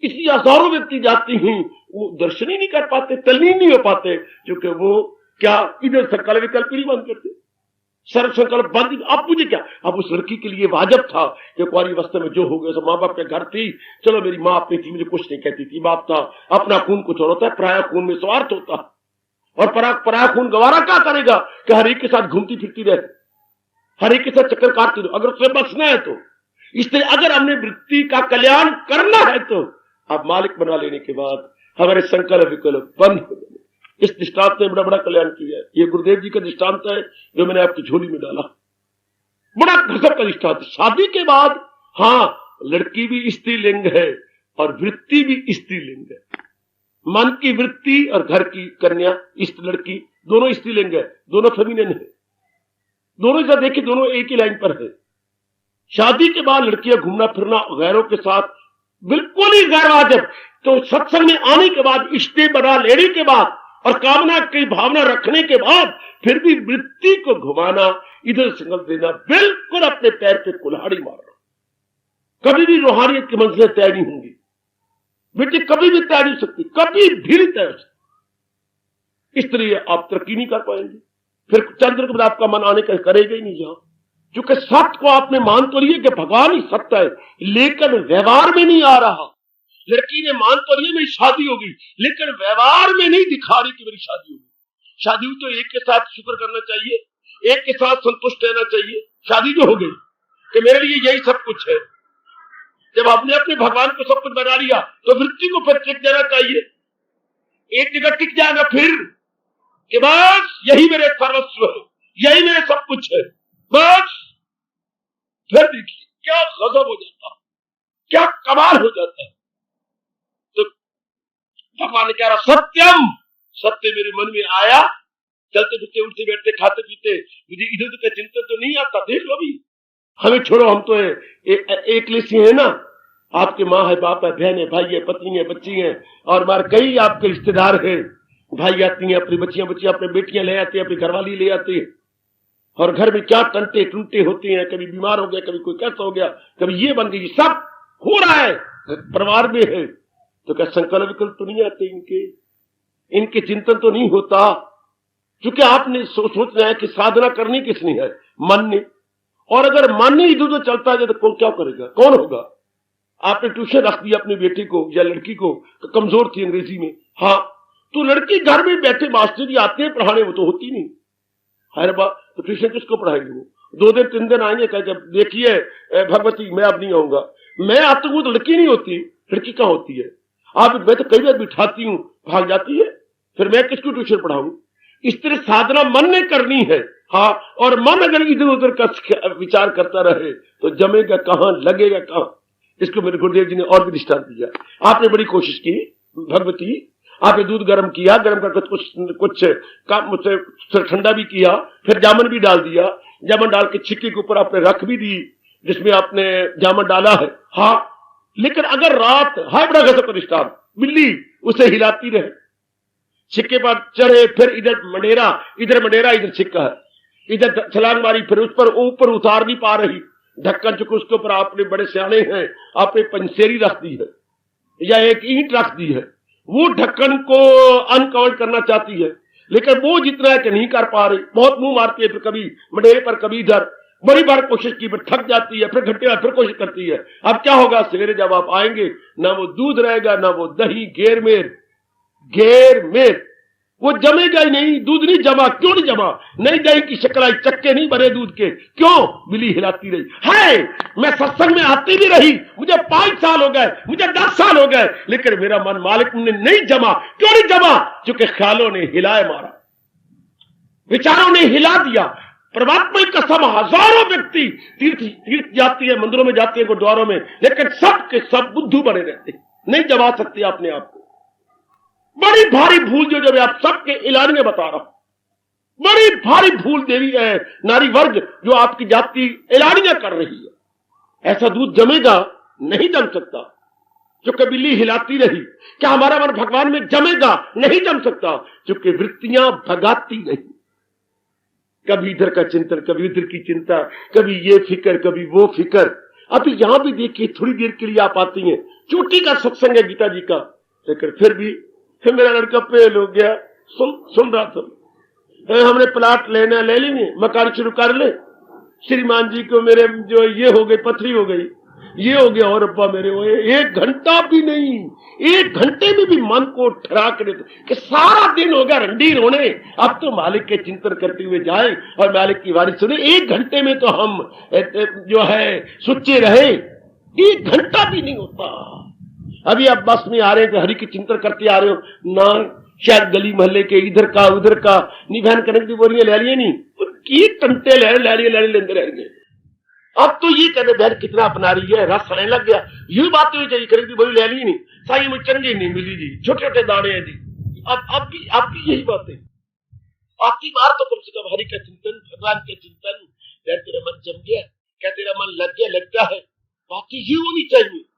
इसलिए हजारों व्यक्ति जाते हैं, वो दर्शन ही नहीं कर पाते, तल्लीन नहीं हो पाते, क्योंकि वो क्या इधर संकल्प विकल्प नहीं बंद करते, सर्व संकल्प बंद। अब मुझे क्या, अब उस लड़की के लिए वाजिब था कि कुंवारी अवस्था में जो हो गया, माँ बाप के घर थी, चलो मेरी माँ अपनी थी, मुझे कुछ नहीं कहती थी, बाप था, अपना खून कुछ और होता है, पराया खून में स्वार्थ होता है, और पराया खून गवारा क्या करेगा कि हर एक के साथ घूमती फिरती रहे, हर एक के साथ चक्कर काटती रहे, अगर उसे बचना है तो। इसलिए अगर हमने वृत्ति का कल्याण करना है, तो अब मालिक बना लेने के बाद हमारे संकल्प विकल्प बंद हो गए। इस दृष्टांत ने बड़ा बड़ा कल्याण किया है। ये गुरुदेव जी का दृष्टांत है जो मैंने आपकी झोली में डाला, बड़ा गजब का दृष्टांत। शादी के बाद हाँ, लड़की भी स्त्रीलिंग है और वृत्ति भी स्त्रीलिंग है। मन की वृत्ति और घर की कन्या लड़की दोनों स्त्रीलिंग है, दोनों फेमिनिन है, दोनों से देखिए दोनों एक ही लाइन पर है। शादी के बाद लड़कियां घूमना फिरना गैरों के साथ बिल्कुल ही गैर वाजिब। तो सत्संग में आने के बाद, इष्टे बना लेने के बाद और कामना की भावना रखने के बाद फिर भी वृत्ति को घुमाना, इधर संकल्प देना, बिल्कुल अपने पैर पे कुल्हाड़ी मारना, कभी भी रूहानियत की मंजिलें तय नहीं होंगी बेटे, कभी भी तय नहीं हो सकती, कभी भी नहीं तय हो सकती। इस तरह आप तरक्की नहीं कर पाएंगे। फिर चंद्र के बाद आपका मन आने का करेगा ही नहीं। जहां क्योंकि सत्य को आपने मान तो लिया कि भगवान ही सत्य है, लेकिन व्यवहार में नहीं आ रहा। लड़की ने मान तो लिया मेरी शादी होगी, लेकिन व्यवहार में नहीं दिखा रही कि मेरी शादी होगी। शादी हुई तो एक के साथ शुक्र करना चाहिए, एक के साथ संतुष्ट रहना चाहिए। शादी जो हो गई कि मेरे लिए यही सब कुछ है। जब आपने अपने भगवान को सब कुछ बना लिया तो वृत्ति को फिर टिक जाना चाहिए, एक जगह टिक जाएगा फिर कि बस यही मेरे सर्वस्व है, यही मेरे सब कुछ है, बस। फिर देखिए क्या गजब हो जाता, क्या कमाल हो जाता है। तो भगवान ने कह रहा सत्यम, सत्य मेरे मन में आया, चलते फिरते उठते बैठते खाते पीते, मुझे इधर उधर का चिंतन तो नहीं आता। देख लो अभी, हमें छोड़ो, हम तो एकलिसी है ना, आपके माँ है, बाप है, बहन है, भाई है, पत्नी है, बच्ची है, और बार कई आपके रिश्तेदार हैं। भाई आती हैं, अपनी बच्चियां अपनी बेटियां ले आती हैं, अपनी घरवाली ले आती है, और घर में क्या टंटे टूटे होते हैं, कभी बीमार हो गया, कभी कोई कैसा हो गया, कभी ये बन गई, सब हो रहा है परिवार में है। तो क्या संकल्प विकल्प तो नहीं आते इनके चिंतन तो नहीं होता, क्योंकि आपने सोचना है कि साधना करनी किसने है, मन ने। और अगर मन ही इधर उधर चलता है तो कौन क्या करेगा, कौन होगा। आपने ट्यूशन रख दिया अपनी बेटी को या लड़की को, तो कमजोर थी अंग्रेजी में, हाँ, तो लड़की घर में बैठे मास्टर जी आते हैं पढ़ाने, वो तो होती नहीं। हर बात तो ट्यूशन किसको पढ़ाएंगे, वो 2 दिन 3 दिन आएंगे, कहेंगे देखिए भगवती मैं अब नहीं आऊंगा। मैं आता हूं तो लड़की नहीं होती, लड़की कहां होती है। आप मैं तो कई बार बिठाती हूं, भाग जाती है, फिर मैं किसको ट्यूशन पढ़ाऊं। इस तरह साधना मन ने करनी है, हाँ, और मन अगर इधर उधर का विचार करता रहे तो जमेगा कहां, लगेगा कहां। इसको मेरे गुरुदेव जी ने और भी दृष्टांत दिया। आपने बड़ी कोशिश की भगवती, आपने दूध गर्म किया, गर्म करके कुछ मुझसे ठंडा भी किया, फिर जामुन भी डाल दिया, जामुन डाल के छिक्के के ऊपर आपने रख भी दी जिसमें आपने जामुन डाला है, हाँ, लेकिन अगर रात हाय बड़ा गजब का दृष्टांत, बिल्ली उसे हिलाती रहे, छिक्के पर चढ़े, फिर इधर मंडेरा इधर छिक्का है, इधर छलांग मारी, फिर उस पर ऊपर उतार नहीं पा रही, ढक्कन चुके उसके ऊपर आपने बड़े सियाने हैं, आपने पंसेरी रख दी है या एक ईंट रख दी है, वो ढक्कन को अनकवर करना चाहती है, लेकिन वो जितना है कि नहीं कर पा रही, बहुत मुंह मारती है, फिर कभी मंडेरे पर कभी इधर, बड़ी बार कोशिश की, फिर थक जाती है, फिर घंटे बाद फिर कोशिश करती है। अब क्या होगा, सवेरे जब आप आएंगे ना वो दूध रहेगा, ना वो दही, घेर में वो जमेगा ही नहीं, दूध नहीं जमा। क्यों नहीं जमा, नहीं दही की शक्ल आई, चक्के नहीं भरे दूध के, क्यों, बिल्ली हिलाती रही है। मैं सत्संग में आती भी रही, मुझे 5 साल हो गए, मुझे 10 साल हो गए, लेकिन मेरा मन मालिक ने नहीं जमा। क्यों नहीं जमा, क्योंकि ख्यालों ने हिलाए मारा, विचारों ने हिला दिया। परमात्मा की कसम, हजारों व्यक्ति तीर्थ जाती है, मंदिरों में जाती है, गुरुद्वारों में, लेकिन सब के सब बुद्धू बने रहते, नहीं जमा सकते अपने आप को। बड़ी भारी भूल जो जब आप सबके इलाज में बता रहा हूं, बड़ी भारी भूल देवी है नारी वर्ग जो आपकी जाति एलानियां कर रही है। ऐसा दूध जमेगा नहीं, जम सकता, क्योंकि बिल्ली हिलाती रही। क्या हमारा मन भगवान में जमेगा, नहीं जम सकता, क्योंकि वृत्तियां भगाती नहीं। कभी इधर का चिंतन, कभी उधर की चिंता, कभी ये फिक्र, कभी वो फिक्र। अभी यहां भी देखिए, थोड़ी देर के लिए आप आती हैं, चोटी का सत्संग है गीता जी का, लेकिन फिर भी फिर मेरा लड़का फेल हो गया, सुन रहा था, हमने प्लाट लेना, ले लेंगे, मकान शुरू कर ले, श्रीमान जी को मेरे जो ये हो गई, पथरी हो गई, ये हो गया, और अब्बा मेरे हुए 1 घंटा भी नहीं, 1 घंटे में भी मन को ठहरा कर कि सारा दिन हो गया रंडी रोने, अब तो मालिक के चिंतन करते हुए जाए और मालिक की वारी सुने। 1 घंटे में तो हम जो है सुच्चे रहे, 1 घंटा भी नहीं होता। अभी आप बस में आ रहे हैं तो हरि की चिंतन करते आ रहे हो ना, शायद गली मोहल्ले के इधर का उधर का निभान करने की बोरियां ले लिए नहीं, की टंटे ले लेते रहेंगे। अब तो ये कहते बहन कितना अपना रही है, रस आने लग गया, यूं बातें हुई चाहिए, खरीदी बोरी ले ली नहीं, साई में चंगी नहीं मिली जी, छोटे छोटे दाने हैं जी। अब भी यही बातें, आती बार तो कम से कम हरि का चिंतन, भगवान के चिंतन, तेरा मन जम गया, क्या तेरा मन लग गया, लगता है, बातें ये होनी चाहिए।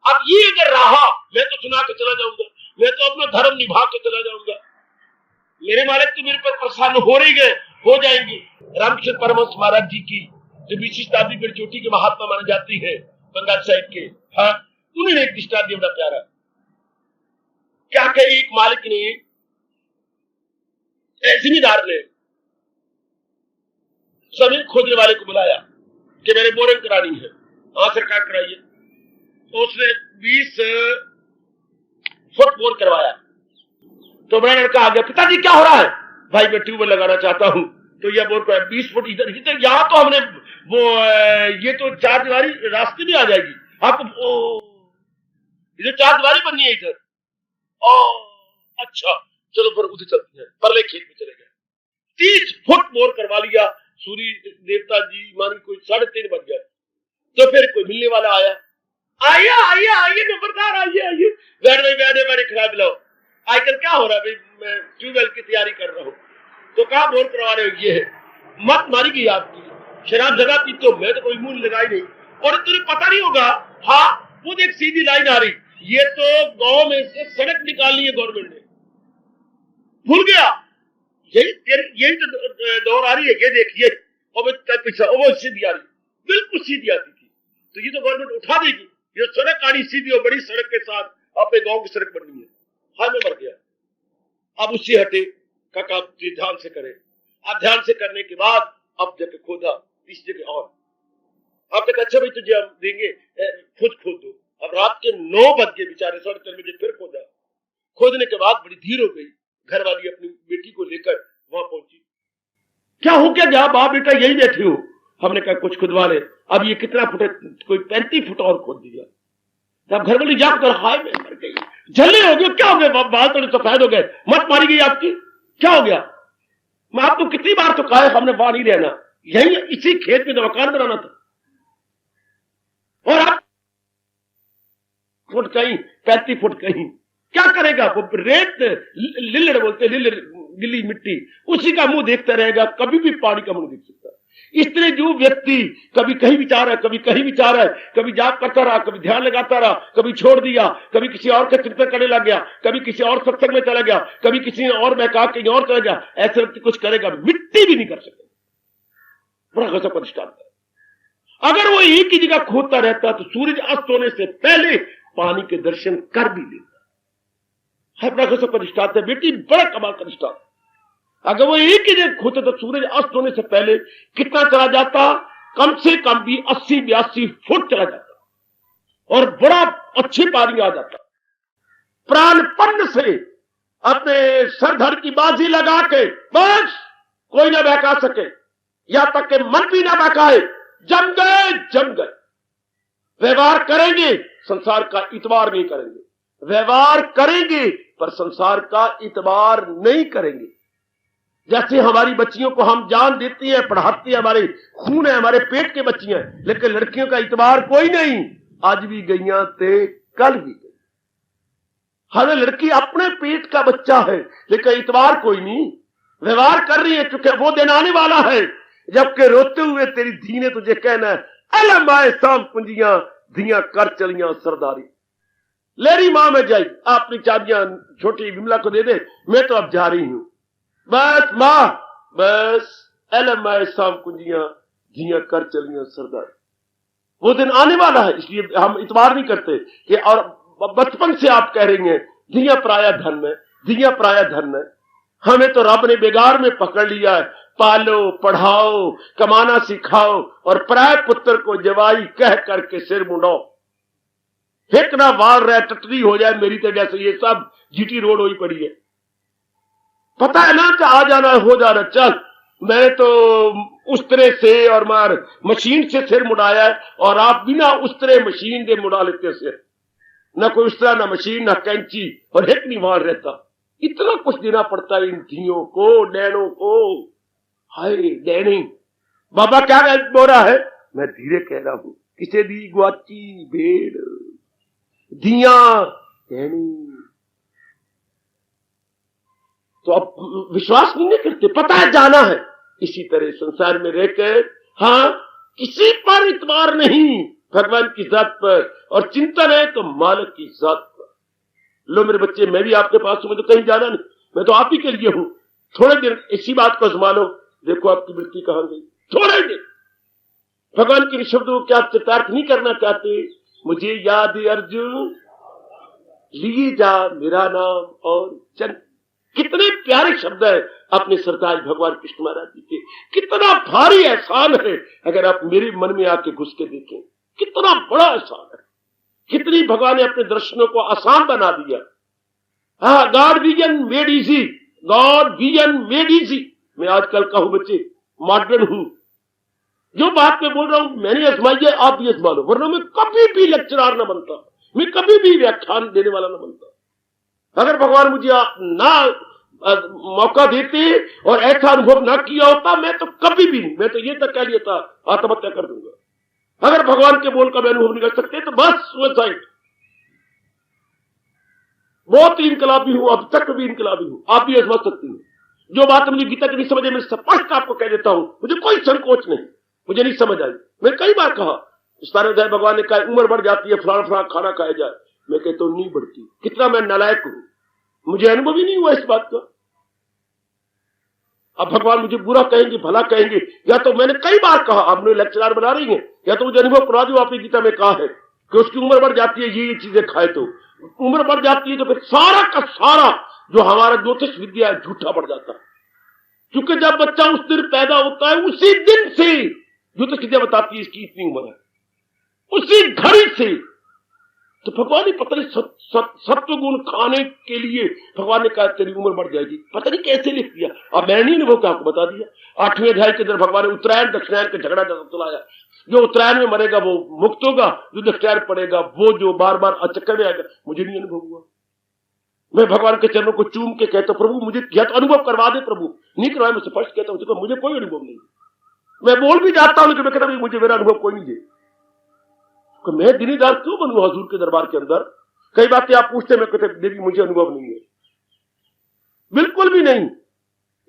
अब ये अगर रहा, मैं तो सुना के चला जाऊंगा, मैं तो अपना धर्म निभा के चला जाऊंगा, मेरे मालिक तो मेरे पर प्रसन्न हो रही गए, हो जाएंगे। रामकृष्ण परमहंस महाराज जी की जो 20वीं शताब्दी पर चोटी के महात्मा मानी जाती है, बंगाल साहिब के, हाँ, उन्होंने एक दृष्टांत दिया बड़ा प्यारा। क्या कहे, एक मालिक ने, जिम्मेदार ने जमीन खोदने वाले को बुलाया कि मैंने बोरिंग करानी है। हाँ सरकार कराइए। तो उसने 20 फुट बोर करवाया। तो बड़ा लड़का आ गया, पिताजी क्या हो रहा है? भाई मैं ट्यूबवेल लगाना चाहता हूं। तो यह बोर कर 20 फुट इधर इधर, यहाँ तो हमने वो ये तो 4 दीवारी रास्ते में आ जाएगी आपको। इधर 4 दीवारी बननी है इधर। अच्छा चलो फिर उधर चलते हैं। परले खेत में चले गए। 30 फुट बोर करवा लिया। सूर्य देवता जी मानी कोई 3:30 बज गए। तो फिर कोई मिलने वाला आया, आइए आइए आइए नंबरदार आइए आइए, बैठे खिला पिलाओ। आजकल क्या हो रहा है भाई, मैं ट्यूबवेल की तैयारी कर रहा हूँ। तो कहा बोर करवा रहे हो? ये है। मत मारी गई आपकी, शराब जगह पीते हो। मैं तो कोई मुंह लगाई नहीं। और तुझे पता नहीं होगा, हाँ वो एक सीधी लाइन आ रही, ये तो गांव में से सड़क निकालनी है गवर्नमेंट ने, भूल गया। यही तो दौर आ रही है, ये देखिए। और वो सीधी आ रही, बिल्कुल सीधी आती थी। तो ये तो गवर्नमेंट उठा देगी। ये सड़क आनी सीधी और बड़ी सड़क के साथ अपने गांव की सड़क बननी है। हाँ मैं मर गया। अब उससे हटे, काका ध्यान से करे। अब ध्यान से करने के बाद अब जगह खोदा, इस जगह और आप कहते अच्छा भाई तुझे हम देंगे, खुद खोद दो। अब रात के 9 बज गए बेचारे, 3:30 बजे फिर खोदा। खोदने के बाद बड़ी देर हो गई। घर वाली अपनी बेटी को लेकर वहां पहुंची। क्या हो क्या गया? बाप बेटा यही बैठे हो। हमने कहा कुछ खुदवा ले। अब ये कितना फुट है? कोई 35 फुट और खोद दिया। तब घर वाली जाकर हाय मैं मर गई, जल्दी हो गया। क्या हो गया? बाल थोड़े सफेद हो गए, मत मारी गई आपकी, क्या हो गया? मैं आपको कितनी बार तो कहा है हमने वहां नहीं रहना, यही इसी खेत में मकान बनाना था। और आप फुट कहीं 35 फुट कहीं, क्या करेगा? वो रेत लिल्लड़ बोलते, लिल्लड़ गिल्ली मिट्टी, उसी का मुंह देखता रहेगा, कभी भी पानी का मुंह देख सकता है। इस तरह जो व्यक्ति कभी कहीं विचार है, कभी कहीं विचार है, कभी जाप करता रहा, कभी ध्यान लगाता रहा, कभी छोड़ दिया, कभी किसी और के चिंतन करने लग गया, कभी किसी और सत्संग में चला गया, कभी किसी और बहका कहीं और चला गया, ऐसे व्यक्ति कुछ करेगा मिट्टी भी नहीं कर सकता। बड़ा गजब का दृष्टांत है। अगर वो एक ही जगह खोदता रहता तो सूरज अस्त होने से पहले पानी के दर्शन कर भी लेता है। बड़ा गजब का दृष्टांत है बेटी, बड़ा कमाल का दृष्टांत। अगर वो एक ही जगह खोदते तो सूरज अस्त होने से पहले कितना चला जाता? कम से कम भी 80-82 फुट चला जाता और बड़ा अच्छे पानी आ जाता। प्राणपण से अपने सरधर की बाजी लगा के बस कोई ना बहका सके, या तक के मन भी ना बहकाए, जम गए। व्यवहार करेंगे, संसार का इतबार नहीं करेंगे। व्यवहार करेंगे पर संसार का इतबार नहीं करेंगे। जैसे हमारी बच्चियों को हम जान देती है, पढ़ाती है, हमारे खून है, हमारे पेट के बच्चियां, लेकिन लड़कियों का इतबार कोई नहीं। आज भी गईयां थे, कल भी गई। हमें लड़की अपने पेट का बच्चा है, लेकिन इतबार कोई नहीं। व्यवहार कर रही है क्योंकि वो दिन आने वाला है जबकि रोते हुए तेरी धी ने तुझे कहना है, अलमाए शाम कुंजियां धियां कर चलियां सरदारी। लेरी मां में जाई, अपनी चाबियां छोटी विमला को दे दे, मैं तो अब जा रही हूं। बस मां, बस अलमाए शाम कुंजियां धियां कर चलियां सरदारी। वो दिन आने वाला है, इसलिए हम इतबार नहीं करते कि, और बचपन से आप कह रही हैं धियां पराया धन है, धियां पराया धन है। हमें तो रब ने बेगार में पकड़ लिया है। पालो, पढ़ाओ, कमाना सिखाओ और पराय पुत्र को जवाई कह करके सिर मुंडाओ। फेंकना वार रहे, टटरी हो जाए मेरी तो जैसे ये सब जीटी रोड हुई पड़ी है। पता है ना कि आ जाना हो जाना, चल। मैं तो उस्तरे से और मार मशीन से सिर मुड़ाया है, और आप बिना उस्तरे मशीन के मुड़ा लेते सिर। न कोई उस्तरा, न मशीन, न कैंची, और हिट नहीं वार रहता। इतना कुछ देना पड़ता है इन धियों को, डैनों को। हाय डैनी, बाबा क्या बोल रहा है? मैं धीरे कह रहा हूं, किसे दी ग्वाची भेड़ धिया डैनी। तो अब विश्वास नहीं करते, पता है जाना है। इसी तरह संसार में रहकर हाँ किसी पर इतबार नहीं, भगवान की जात पर, और चिंतन है तो मालिक की जात पर। लो मेरे बच्चे, मैं भी आपके पास हूं, मैं तो कहीं जाना नहीं, मैं तो आप ही के लिए हूं। थोड़े दिन इसी बात को आजमा लो, देखो आपकी वृत्ति कहां गई। थोड़े दिन भगवान के शब्दों को क्या आप चितार्थ नहीं करना चाहते? मुझे याद अर्जुन लिए जा मेरा नाम और चल। कितने प्यारे शब्द है अपने सरताज भगवान कृष्ण महाराज जी के। कितना भारी एहसान है अगर आप मेरे मन में आके घुस के देखें, कितना बड़ा एहसान है। कितनी भगवान ने अपने दर्शनों को आसान बना दिया। हाँ, God vision made easy, God vision made easy. मैं आजकल का हूं बच्चे, मॉडर्न हूं। जो बात मैं बोल रहा हूं मैंने आजमाई है, आप भी आजमा लो, वरना मैं कभी भी लेक्चरार न बनता, मैं कभी भी व्याख्यान देने वाला न बनता। अगर भगवान मुझे ना मौका देते और ऐसा अनुभव ना किया होता, मैं तो कभी भी नहीं, मैं तो ये तक कह लिया था आत्महत्या कर दूंगा। अगर भगवान के बोल का मैं अनुभव नहीं कर सकते तो बस सुसाइड। बहुत ही इनकलाबी हूं, अब तक भी इनकलाबी हूं, आप भी आजमा सकती हैं। जो बात मुझे गीता की नहीं समझ आई, मैं स्पष्ट आपको कह देता हूं, मुझे कोई संकोच नहीं, मुझे नहीं समझ आई। मैं कई बार कहा, सारे भगवान ने कहा उम्र बढ़ जाती है, फलाना फलाना खाना खाया जाए, मैं कहता हूं नहीं बढ़ती। कितना मैं नालायक हूं, मुझे अनुभव ही नहीं हुआ इस बात का। अब भगवान मुझे बुरा कहेंगे भला कहेंगे, या तो मैंने कई बार कहा, आप मुझे लेक्चरार बना रही हैं, या तो मुझे अनुभव करा दो। आपने गीता में कहा है कि उसकी उम्र बढ़ जाती है, ये चीजें खाए तो उम्र बढ़ जाती है, तो फिर सारा का सारा जो हमारा ज्योतिष विद्या है झूठा पड़ जाता है। क्योंकि जब बच्चा उस दिन पैदा होता है, उसी दिन से ज्योतिष विद्या बताती है इसकी इतनी उम्र है, उसी घड़ी से। तो भगवान ने पता नहीं सत्व गुण खाने के लिए भगवान ने कहा तेरी उम्र बढ़ जाएगी, पता नहीं कैसे लिख दिया। अब मैंने नहीं अनुभव आपको बता दिया। 8वें अध्याय के अंदर भगवान ने उत्तरायण दक्षिणायन का झगड़ा चलाया। जो उत्तरायण में मरेगा वो मुक्त होगा, जो दक्षिणायन पड़ेगा वो जो बार बार अचक्कर में आएगा। मुझे नहीं अनुभव हुआ। मैं भगवान के चरणों को चूम के कहता प्रभु मुझे या तो अनुभव करवा दे, प्रभु नहीं करवाए मैं स्पष्ट कहता हूं मुझे कोई अनुभव नहीं। मैं बोल भी जाता हूं लेकिन मैं कहता मुझे मेरा अनुभव कोई नहीं दे। तो मैं दिनीदार क्यों बनूं हजूर के दरबार के अंदर? कई बातें आप पूछते, मैं कहते देवी मुझे अनुभव नहीं है, बिल्कुल भी नहीं।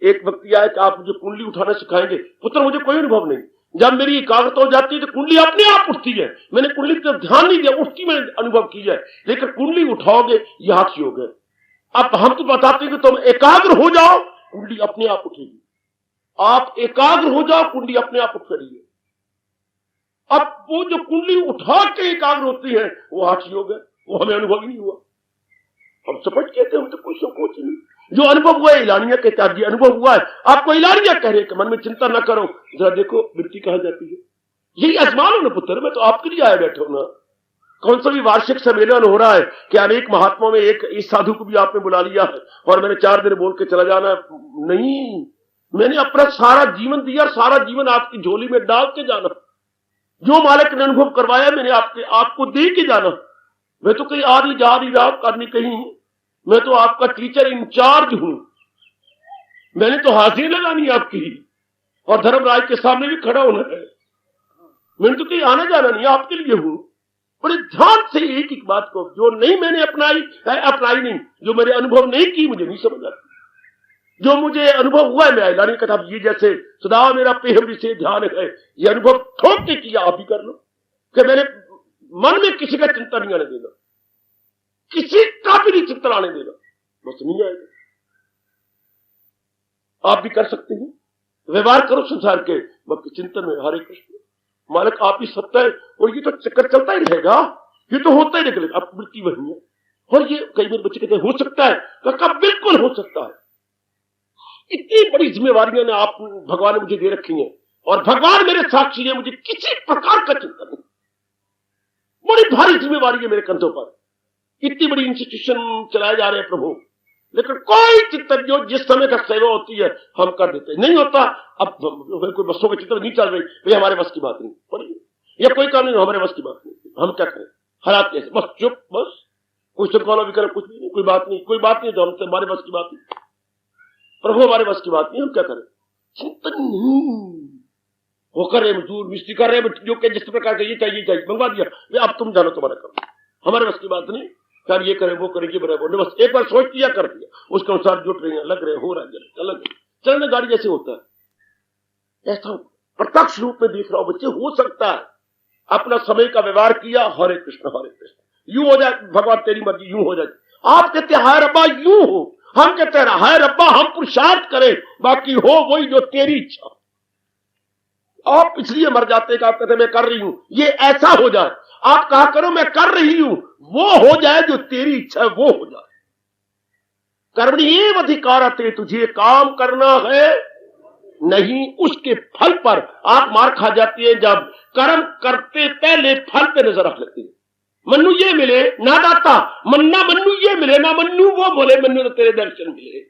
एक व्यक्ति आया कि आप मुझे कुंडली उठाना सिखाएंगे, पुत्र मुझे कोई अनुभव नहीं। जब मेरी एकाग्रता हो जाती है तो कुंडली अपने आप उठती है। मैंने कुंडली पर ध्यान नहीं दिया, उसकी मैंने अनुभव की है, लेकिन कुंडली उठाओगे यह हाथ योग है। अब हम तो बताते हैं कि तुम एकाग्र हो जाओ, कुंडली अपने आप उठेगी। आप एकाग्र हो जाओ, कुंडली अपने आप उठ रही है। अब वो जो कुंडली उठा के एकाग्र होती है वो हाथ योग है, वो हमें अनुभव ही नहीं हुआ। हम सपट कहते हैं तो कोई संकोच नहीं। जो अनुभव हुआ है इलानिया कहते हैं, ये अनुभव हुआ है, आपको इलानिया कह रहे हैं मन में चिंता न करो, जरा देखो मृत्यु कहां जाती है। यही आजमा लो ना पुत्र, मैं तो आपके लिए आया बैठा हूं ना। कौन सा भी वार्षिक सम्मेलन हो रहा है कि अनेक महात्माओं में एक इस साधु को भी आपने बुला लिया है और मैंने 4 दिन बोल के चला जाना नहीं। मैंने अपना सारा जीवन दिया, सारा जीवन आपकी झोली में डाल के जाना। जो मालिक ने अनुभव करवाया मैंने आपको दे के जाना। मैं तो कहीं आ नहीं जा नहीं रहा करनी कहीं, मैं तो आपका टीचर इंचार्ज हूं। मैंने तो हाजिरी लगानी आपकी और धर्मराज के सामने भी खड़ा होना है। मैंने तो कहीं आना जाना नहीं, आपके लिए हूं। बड़े ध्यान से एक एक बात को, जो नहीं मैंने अपनाई नहीं, जो मेरे अनुभव नहीं की मुझे नहीं समझ आती। जो मुझे अनुभव हुआ है मैं ऐलानी कथा, ये जैसे सदा मेरा पेहम से ध्यान है, ये अनुभव ठोक के किया आप भी कर लो कि मेरे मन में किसी का चिंता नहीं आने देना, किसी का भी नहीं चिंता आने देना, बस नहीं आएगा। आप भी कर सकते हैं, व्यवहार करो संसार के वक्त चिंतन में। हरे कृष्ण मालिक आप ही सत्ता है और ये तो चक्कर चलता ही रहेगा, ये तो होता ही रहेगा। अब मृत्यु वही है। और ये कई बार बच्चे कहते हैं हो सकता है, तो बिल्कुल हो सकता है। इतनी बड़ी जिम्मेवारियां ने आप भगवान ने मुझे दे रखी हैं और भगवान मेरे साक्षी है, मुझे किसी प्रकार का चिंता नहीं। बड़ी भारी जिम्मेवारी है मेरे कंधों पर। इतनी बड़ी इंस्टीट्यूशन चलाए जा रहे हैं प्रभु, लेकिन कोई चिंतन जो जिस समय का सेवा होती है हम कर देते हैं। नहीं होता, अब कोई बसों का चिंतन नहीं चल रही, भाई हमारे बस की बात नहीं पड़ी, या कोई काम नहीं हमारे बस की बात नहीं, हम क्या करें, हालात कैसे, बस चुप, बस कुछ तो कॉलो भी करें, कुछ भी नहीं, कोई बात नहीं तो हमसे हमारे बस की बात नहीं, प्रभु हमारे बस की बात नहीं, हम क्या करें। चिंतन नहीं वो कर रहे मजदूर मिस्त्री कर रहे जो कि जिस प्रकार का ये चाहिए मंगवा दिया, अब तुम जानो तुम्हारा काम, हमारे बस की बात नहीं, यार ये करें वो करें, ये बराबर बस एक बार सोच लिया कर दिया, उसके अनुसार जुट रहे हैं, लग रहे हो रहा है, अलग चलने गाड़ी जैसे होता है ऐसा प्रत्यक्ष रूप में देख रहा हूं बच्चे। हो सकता है अपना समय का व्यवहार किया, हरे कृष्ण यूं हो जाए, भगवान तेरी मर्जी यूं हो जाए। आप कहते हैं हाय रब्बा यूं हो, हम कहते हैं हाय रब्बा हम पुरुषार्थ करें, बाकी हो वही जो तेरी इच्छा। आप इसलिए मर जाते हैं कि आप कहते मैं कर रही हूं, ये ऐसा हो जाए, आप कहा करो मैं कर रही हूं, वो हो जाए जो तेरी इच्छा है वो हो जाए। कर्मण्येव अधिकारते, तुझे काम करना है, नहीं उसके फल पर। आप मार खा जाती है जब कर्म करते पहले फल पे नजर रख लेती है। मन्नू ये मिले ना दाता, मन्ना मन्नू ये मिले ना मन्नू वो बोले, मन्नू तो तेरे दर्शन मिले।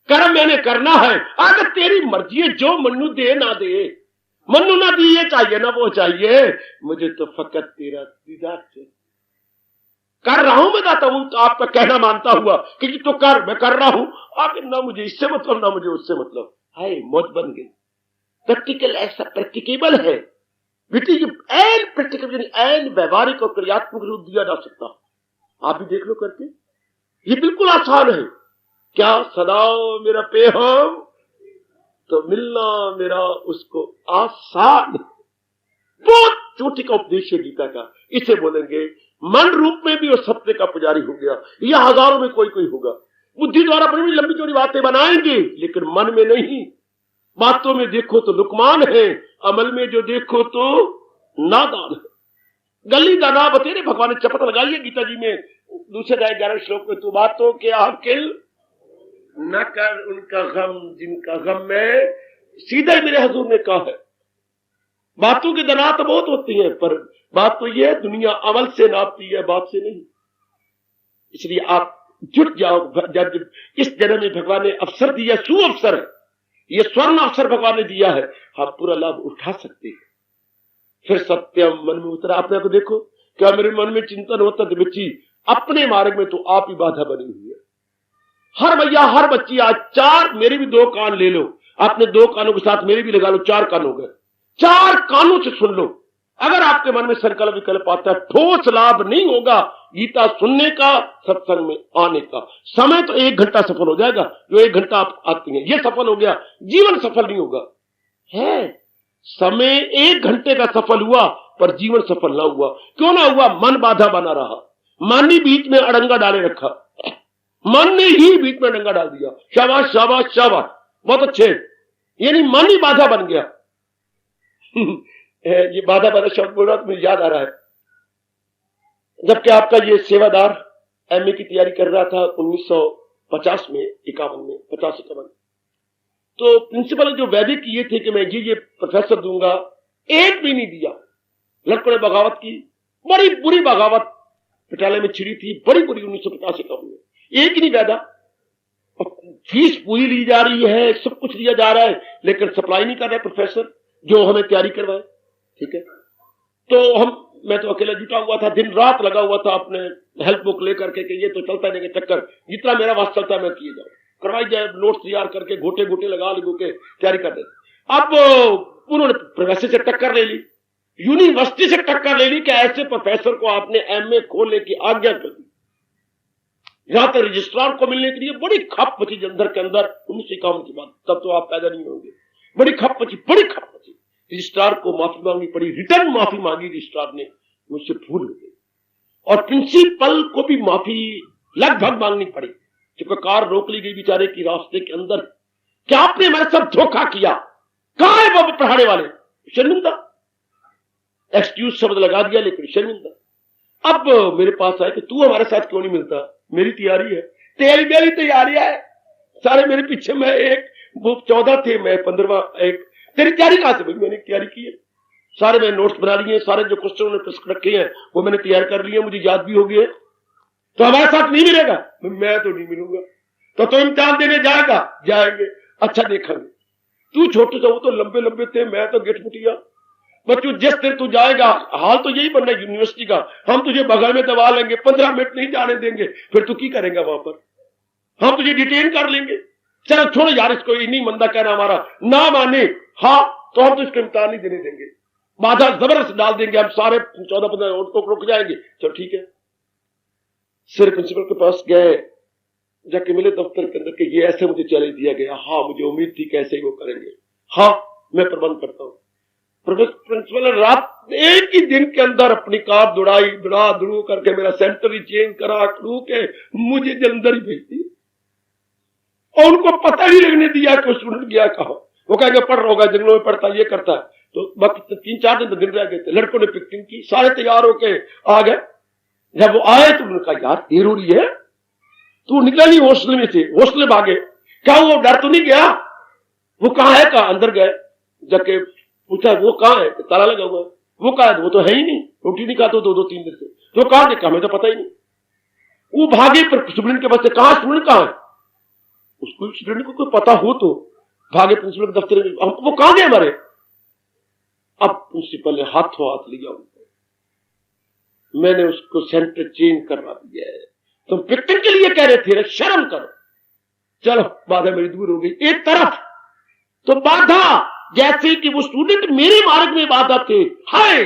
कर्म मैंने करना है, अगर तेरी मर्जी है, जो मन्नू दे ना दे, मन्नू ना दी ये चाहिए ना वो चाहिए, मुझे तो फकत तेरा दीदार चाहिए। कर रहा हूं मैं दाता हूं, तो आपका कहना मानता हुआ कि तो कर, मैं कर रहा हूं, आखिर ना मुझे इससे मतलब ना मुझे उससे मतलब। हाय मौत बन गई। प्रैक्टिकल ऐसा प्रैक्टिकेबल है, एन प्रैक्टिकल एन व्यवहारिक और क्रियात्मक रूप दिया जा सकता। आप भी देख लो करके, ये बिल्कुल आसान है। क्या सदा मेरा पेहम तो मिलना मेरा उसको आसान। बहुत चोटी का उपदेश है गीता का। इसे बोलेंगे मन रूप में भी वो सत्य का पुजारी हो गया। यह हजारों में कोई कोई होगा। बुद्धि द्वारा बड़ी बड़ी लंबी चौड़ी बातें बनाएंगे, लेकिन मन में नहीं। बातों में देखो तो लुकमान है, अमल में जो देखो तो नादान है। गली दाना बतेरे भगवान ने चपत लगाई है गीता जी में, दूसरे 11 श्लोक में, तू बातों के आकिल न कर उनका गम जिनका गम में, सीधे मेरे हजूर ने कहा है। बातों की दना तो बहुत होती है, पर बात तो यह दुनिया अमल से नापती है, बात से नहीं। इसलिए आप जुट जाओ। जब इस जन्म में भगवान ने अवसर दिया, सुअवसर है, ये स्वर्ण अवसर भगवान ने दिया है, आप पूरा लाभ उठा सकते हैं। फिर सत्यम मन में उतरा। अपने को देखो, क्या मेरे मन में चिंतन होता तो बच्ची अपने मार्ग में तो आप ही बाधा बनी हुई है। हर भैया हर बच्ची आज 4, मेरे भी 2 कान ले लो, अपने 2 कानों के साथ मेरे भी लगा लो, 4 कान हो गए। 4 कानों से सुन लो। अगर आपके मन में संकल्प विकल्प आता है, ठोस लाभ नहीं होगा गीता सुनने का, सत्संग में आने का। समय तो 1 घंटा सफल हो जाएगा, जो 1 घंटा आप आती हैं, ये सफल हो गया, जीवन सफल नहीं होगा। है समय 1 घंटे का सफल हुआ, पर जीवन सफल ना हुआ। क्यों ना हुआ? मन बाधा बना रहा। मन ही बीच में अड़ंगा डाले रखा, मन ने ही बीच में अड़ंगा डाल दिया। शाबाश शाबाश शाबाश, बहुत अच्छे। यानी मन ही बाधा बन गया। ये बाधा बाधा शब्द बोल रहा तो मुझे याद आ रहा है, जबकि आपका ये सेवादार एमए की तैयारी कर रहा था 1950 में, 51 में, 50-51, तो प्रिंसिपल जो वैदिक किए थे कि मैं ये प्रोफेसर दूंगा, एक भी नहीं दिया। लड़कों ने बगावत की, बड़ी बुरी बगावत पटियाला में छिड़ी थी, बड़ी बुरी 1950-51 में। एक ही नहीं वादा, फीस पूरी ली जा रही है, सब कुछ लिया जा रहा है, लेकिन सप्लाई नहीं कर रहा प्रोफेसर जो हमें तैयारी करवाए। ठीक है, तो मैं तो अकेला जुटा हुआ था, दिन रात लगा हुआ था अपने हेल्प बुक लेकर के कि ये तो चलता नहीं चक्कर, जितना मेरा वास चलता है मैं किए जाऊं, करवाई जाए, नोट्स तैयार करके घोटे घोटे लगा लगो के तैयारी कर दे। अब उन्होंने प्रोफेसर से टक्कर ले ली, यूनिवर्सिटी से टक्कर ले ली कि ऐसे प्रोफेसर को आपने एमए खोलने की आज्ञा कर दी। यहां तक रजिस्ट्रार को मिलने के लिए बड़ी खप मची जलंधर के अंदर 1951 की बात, तब तो आप पैदा नहीं होंगे। बड़ी खप मची, बड़ी खप मची। रजिस्ट्रार को माफी मांगनी पड़ी, रिटर्न माफी मांगी रजिस्ट्रार ने, मुझसे भूल हो गई। और प्रिंसिपल को भी माफी लगभग मांगनी पड़ी, क्योंकि कार रोक ली गई बेचारे की रास्ते के अंदर। क्या आपने हमारे साथ धोखा किया? कहां है वो पढ़ाने वाले? शर्मिंदा, एक्सक्यूज शब्द लगा दिया, लेकिन शर्मिंदा। अब मेरे पास आए कि तू हमारे साथ क्यों नहीं मिलता? मेरी तैयारी है। तेरी मेरी तैयारी है, सारे मेरे पीछे। मैं एक, वो 14 थे, मैं 15वां एक। तेरी तैयारी कहां से? भाई मैंने तैयारी की है, सारे मैंने नोट्स बना लिए, सारे जो क्वेश्चन उन्होंने प्रश्न रखे हैं वो मैंने तैयार कर लिए, मुझे याद भी हो गए। तो हमारे साथ नहीं मिलेगा? मैं तो नहीं मिलूंगा। तो इम्तिहान देने जाएगा? जाएंगे, अच्छा देखेंगे। तू छोटे सा, वो तो लंबे लंबे थे, मैं तो गिटपुटिया। बच्चों जिस दिन तू जाएगा, हाल तो यही बनना है यूनिवर्सिटी का, हम तुझे बगल में दबा लेंगे, 15 मिनट नहीं जाने देंगे, फिर तू की करेगा वहां पर? हम तुझे डिटेन कर लेंगे। चलो छोड़ो यार, इसको नहीं मंदा कहना हमारा, ना माने हाँ तो हम तो इसको इम्तिहान नहीं देने देंगे, बाधा जबरदस्त डाल देंगे, हम सारे 14-15 को रुक जाएंगे। चलो ठीक है। सिर प्रिंसिपल के पास गए, जाके मिले दफ्तर के अंदर के, ये ऐसे मुझे चैलेंज दिया गया। हाँ मुझे उम्मीद थी कैसे ही वो करेंगे। हाँ मैं प्रबंध करता हूँ। प्रिंसिपल ने रात एक ही दिन के अंदर अपनी कार दुड़ू करके मेरा सेंटर ही चेंज करा करू के मुझे जलंधर ही भेज दी, और उनको पता ही लगने दिया कि स्टूडेंट गया कहा। वो कहेंगे पढ़ रहा होगा, जंगलों में पढ़ता, ये करता है। तो बाकी 3-4 दिन तो दिन रह गए थे। लड़कों ने पिकनिक की, सारे तैयार होके आ गए। जब वो आए तो उन्होंने कहा यार देर हो रही है, तो निकला नहीं हॉस्टल में से, हॉस्टल में भागे। क्या वो डर तो नहीं गया? वो कहाँ है? कहा अंदर गए, जाके पूछा वो कहाँ है? ताला लगा हुआ है। वो कहा वो तो है ही नहीं, रोटी नहीं खाता दो 3 दिन से। तो कहा देखा, हमें तो पता ही नहीं। वो भागे पर स्टूडेंट के पास से, कहा स्टूडेंट कहाँ है? उसको स्टूडेंट को कोई पता हो तो भागे प्रिंसिपल के दफ्तर में, वो कहाँ गए हमारे? अब प्रिंसिपल ने हाथों हाथ लिया उनको, मैंने उसको सेंटर चेंज करवा दिया है, तुम पिकनिक के लिए कह रहे थे, शर्म करो। चलो बाधा मेरी दूर हो गई। एक तरफ तो बाधा जैसे कि वो स्टूडेंट मेरे मार्ग में बाधा थे, हाय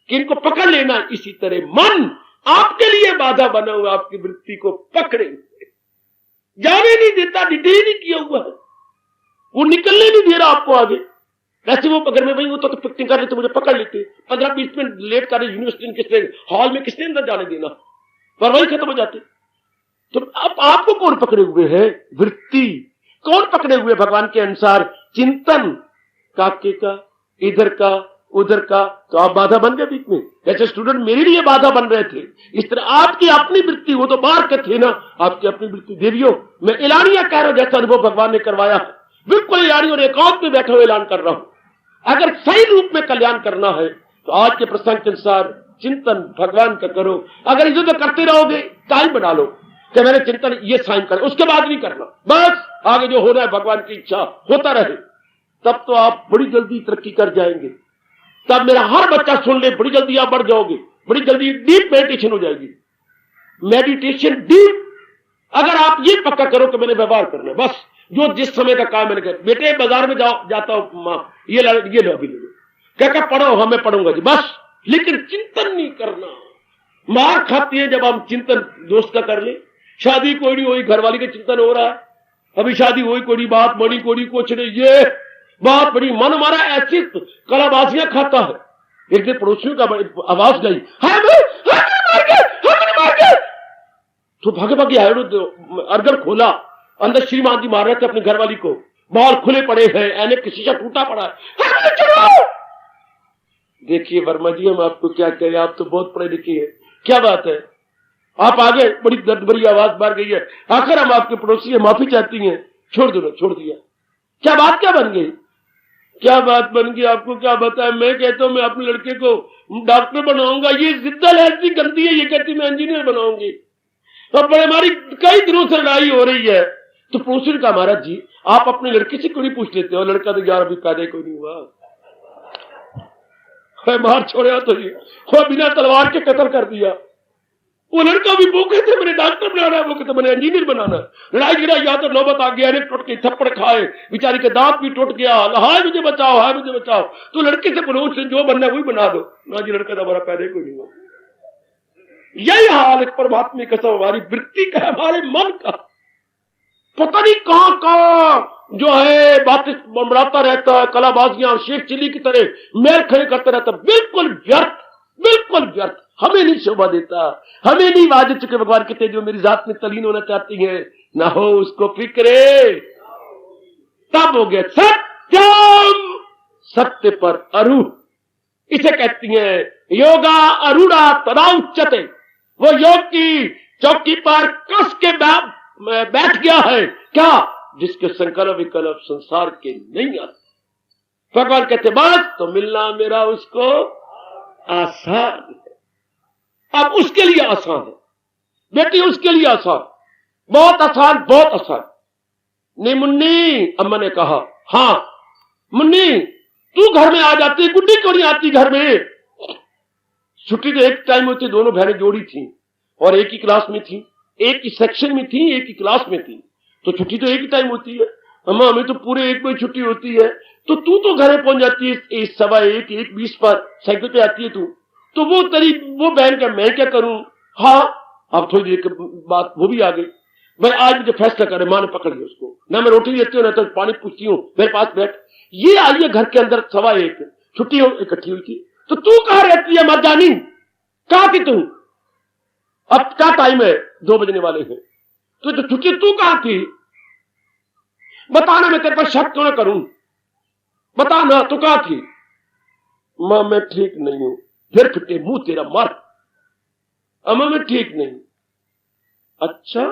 कि इनको पकड़ लेना, इसी तरह मन आपके लिए बाधा बना हुआ, आपकी वृत्ति को पकड़े हुए, जाने नहीं देता, डिटेल नहीं किया हुआ है, वो निकलने नहीं दे रहा आपको आगे। वैसे वो अगर मैं वही होता तो पिकनिक कर लेते, मुझे पकड़ लेते, 15-20 मिनट लेट कर यूनिवर्सिटी किसने हॉल में किसने अंदर जाने देना, पर वही खत्म हो जाते। तो अब आपको कौन पकड़े हुए है? वृत्ति। कौन पकड़े हुए? भगवान के अनुसार चिंतन, काके का, इधर का, उधर का। तो आप बाधा बन गए बीच में, जैसे स्टूडेंट मेरे लिए बाधा बन रहे थे, इस तरह आपकी अपनी वृत्ति, वो तो बाहर के थे ना, आपकी अपनी वृत्ति। देवियों, मैं एलानिया कह रहा हूं, जैसा अनुभव भगवान ने करवाया, बिल्कुल एलानी और एकांत में बैठे हुए ऐलान कर रहा हूं। अगर सही रूप में कल्याण करना है तो आज के प्रसंग के अनुसार चिंतन भगवान का करो। अगर इधर करते रहोगे, टाइम बना लो कि मैंने चिंतन ये साइन कर, उसके बाद नहीं करना, बस आगे जो हो रहा है भगवान की इच्छा होता रहे, तब तो आप बड़ी जल्दी तरक्की कर जाएंगे। तब मेरा हर बच्चा सुन ले, बड़ी जल्दी आप बढ़ जाओगे, बड़ी जल्दी डीप मेडिटेशन हो जाएगी। मेडिटेशन डीप, अगर आप ये पक्का करो कि मैंने व्यवहार करना, बस जो जिस समय का काम मैंने किया, बेटे बाजार में जाओ, जाता हूं मां, ये लो अभी ले लो, क्या पढ़ो, हाँ मैं पढ़ूंगा जी, बस। लेकिन चिंतन नहीं करना। मार खाती है जब हम चिंतन दोस्त का कर ले। शादी कोई नहीं हुई, घरवाली का चिंतन हो रहा है, अभी शादी हुई, कोई बात बड़ी, कोई कुछ नहीं, ये बात बड़ी, मन हमारा ऐसी कलाबाजियां खाता है। एक दिन पड़ोसियों का आवाज गई, तो भागे भागे आए, अर्गल खोला, अंदर श्रीमान जी मार रहे थे अपनी घरवाली को, बाल खुले पड़े हैं, ऐनक का शीशा टूटा पड़ा है। देखिए वर्मा जी, हम आपको क्या कहें, आप तो बहुत पढ़े लिखे हैं, क्या बात है, आप आगे, बड़ी दर्द भरी आवाज मार गई है, आखिर हम आपके पड़ोसी हैं, माफी चाहती हैं, छोड़ दो, छोड़ दिया। क्या बात क्या बन गई? क्या बात बन गई आपको क्या बताया? मैं कहता हूं मैं अपने लड़के को डॉक्टर बनाऊंगा, ये जिद्दल ऐसी गंदी है, ये कहती मैं इंजीनियर बनाऊंगी। अब बड़े हमारी कई दिनों से लड़ाई हो रही है। तो पड़ोसी का, महाराज जी आप अपने लड़के से क्यों नहीं पूछ लेते हो? लड़का तो यार अभी पैदा कोई नहीं हुआ, बाहर छोड़ा तो ये बिना तलवार के कत्ल कर दिया। वो लड़का भी वो कहते मैंने डॉक्टर बनाना है, वो कहते मैंने इंजीनियर बनाना है। लड़ाई गिरा, या तो नौबत आ गया, टूट के थप्पड़ खाए, बेचारी के दांत भी टूट गया, हाय मुझे बचाओ, हाय मुझे बचाओ। तो लड़के से पड़ोस से जो बनना है वही बना दो ना जी, लड़का तो हमारा पैदा कोई नहीं हुआ। यही हाल एक परमात्मा कसम हमारी वृत्ति का, हमारे मन का, पता नहीं कहां कहां जो है बातें बढ़ाता रहता है, कलाबाजियां शेख चिल्ली की तरह मेल खड़े करता रहता, बिल्कुल व्यर्थ, बिल्कुल व्यर्थ, हमें नहीं शोभा देता, हमें नहीं वादे चुके। भगवान कहते जो मेरी जात में तलीन होना चाहती है, ना हो उसको फिक्रे, तब हो गया सत्यम, सत्य पर अरूढ़, इसे कहती हैं योगा अरूढ़ा तदा उच्चते। वो योग की चौकी पर कस के बैठ गया है, क्या? जिसके संकल्प विकल्प संसार के नहीं आते। भगवान कहते बस तो मिलना मेरा उसको आसान है। अब उसके लिए आसान है बेटी, उसके लिए आसान, बहुत आसान, बहुत आसान। नहीं मुन्नी, अम्मा ने कहा, हाँ मुन्नी तू घर में आ जाती, गुड्डी क्यों नहीं आती घर में? छुट्टी तो एक टाइम होती, दोनों बहनें जोड़ी थी और एक ही क्लास में थी, एक ही सेक्शन में थी, एक ही क्लास में थी, तो छुट्टी तो एक ही टाइम होती है। अम्मा हमें तो पूरे 1 बजे छुट्टी होती है, तो तू तो घर पहुंच जाती है 1:15 पर साइकिल पे आती है तू, तो वो तेरी वो बहन का मैं क्या करूं? हाँ अब थोड़ी देर के बाद वो भी आ गई, भाई आज मुझे फैसला करे, मां ने पकड़ लिया उसको, ना मैं रोटी देती हूँ ना तो पानी पूछती हूँ, मेरे पास बैठ। ये आई है घर के अंदर 1:15, छुट्टी इकट्ठी हुई थी, तो तू कहां रहती है मर जानी, कहां थी तू? अब क्या टाइम है, 2 बजने वाले हैं, तो छुट्टी तू कहां थी? बताना, मैं तेरे पर शक क्यों ना करूं, बताना तू कहां थी? मां मैं ठीक नहीं हूं। फिर फिटे मुंह तेरा मर, अम्मा मैं ठीक नहीं। अच्छा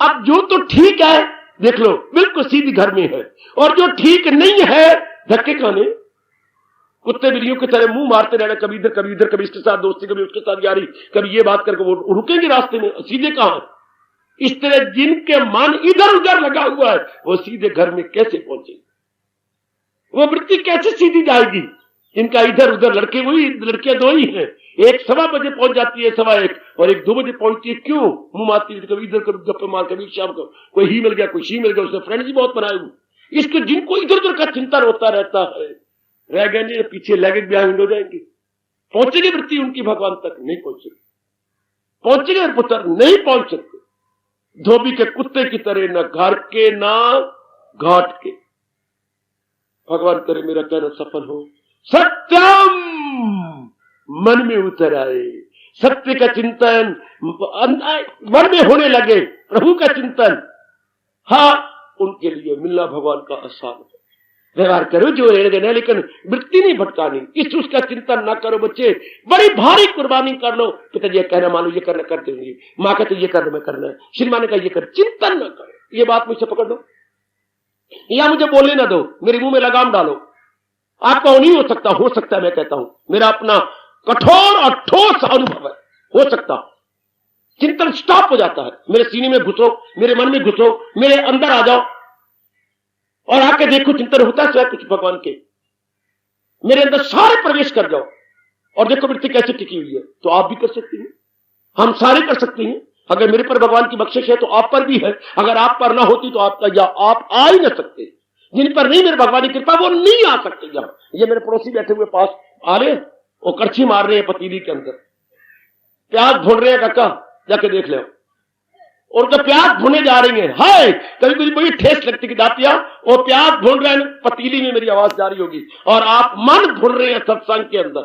अब जो तो ठीक है देख लो बिल्कुल सीधी घर में है, और जो ठीक नहीं है धक्के खाने, कुत्ते बिल्लियों की तरह मुंह मारते रहना, कभी इधर कभी इधर, कभी इसके साथ दोस्ती, कभी उसके साथ यारी, कभी ये बात करके वो रुकेंगे रास्ते में, सीधे कहां? इस तरह जिनके मन इधर उधर लगा हुआ है वो सीधे घर में कैसे पहुंचेंगे? वो वृत्ति कैसे सीधी जाएगी? इनका इधर उधर, लड़के वही, लड़कियां दो ही हैं, एक 1:15 बजे पहुंच जाती है, 1:15 और एक 2 बजे पहुंचती है। क्यों? मुंह मारती है, कभी इधर कभी गप्पे मार, कभी शाम को कोई ही मिल गया, कोई शी मिल गया, उसने फ्रेंड्स भी बहुत बनाए हुए। इसको जिनको इधर उधर का चिंतन होता रहता है, रह गए नहीं पीछे, लैगिंग बिहाइंड हो जाएंगे। पहुंचेगी वृत्ति उनकी भगवान तक? नहीं पहुंचेगी। पहुंचेगे पुत्र? नहीं पहुंच सकते। धोबी के कुत्ते की तरह, न घर के ना घाट के। भगवान करे मेरा कहना सफल हो। सत्यम मन में उतर आए, सत्य का चिंतन मन में होने लगे, प्रभु का चिंतन, हाँ उनके लिए मिलना भगवान का आसान है। व्यवहार करो जो लेने देना, लेकिन वृत्ति नहीं भटकानी, इस उसका चिंतन ना करो। बच्चे बड़ी भारी कुर्बानी कर लो, पिताजी ये कहना मानो ये करना कर देंगे, माँ कहते ये करना मैं करना है, श्रीमान ने कहा ये कर, चिंतन ना करो। ये बात मुझसे पकड़ लो या मुझे बोलने ना दो, मेरे मुंह में लगाम डालो, आपका नहीं हो सकता। हो सकता है, मैं कहता हूं, मेरा अपना कठोर और ठोस अनुभव है, हो सकता। चिंतन स्टॉप हो जाता है, मेरे सीने में घुसो, मेरे मन में घुसो, मेरे अंदर आ जाओ और आके देखो चिंतन होता है कुछ भगवान के, मेरे अंदर सारे प्रवेश कर जाओ और देखो वृत्ति कैसे टिकी हुई है। तो आप भी कर सकती हैं, हम सारे कर सकते हैं। अगर मेरे पर भगवान की बख्शिश है तो आप पर भी है, अगर आप पर ना होती तो आपका, या आप आ ही ना सकते। जिन पर नहीं मेरे भगवान की कृपा वो नहीं आ सकते। यहाँ ये मेरे पड़ोसी बैठे हुए पास आ रहे, वो करछी मार रहे हैं पतीली के अंदर, प्याज भून रहे हैं, काका जाके देख ले। और जब प्याज भुने जा रही है, हाय कभी कभी बड़ी ठेस लगती कि दातिया वो प्याज भून रहे हैं, पतीली में मेरी आवाज जारी होगी और आप मन भून रहे हैं सत्संग के अंदर।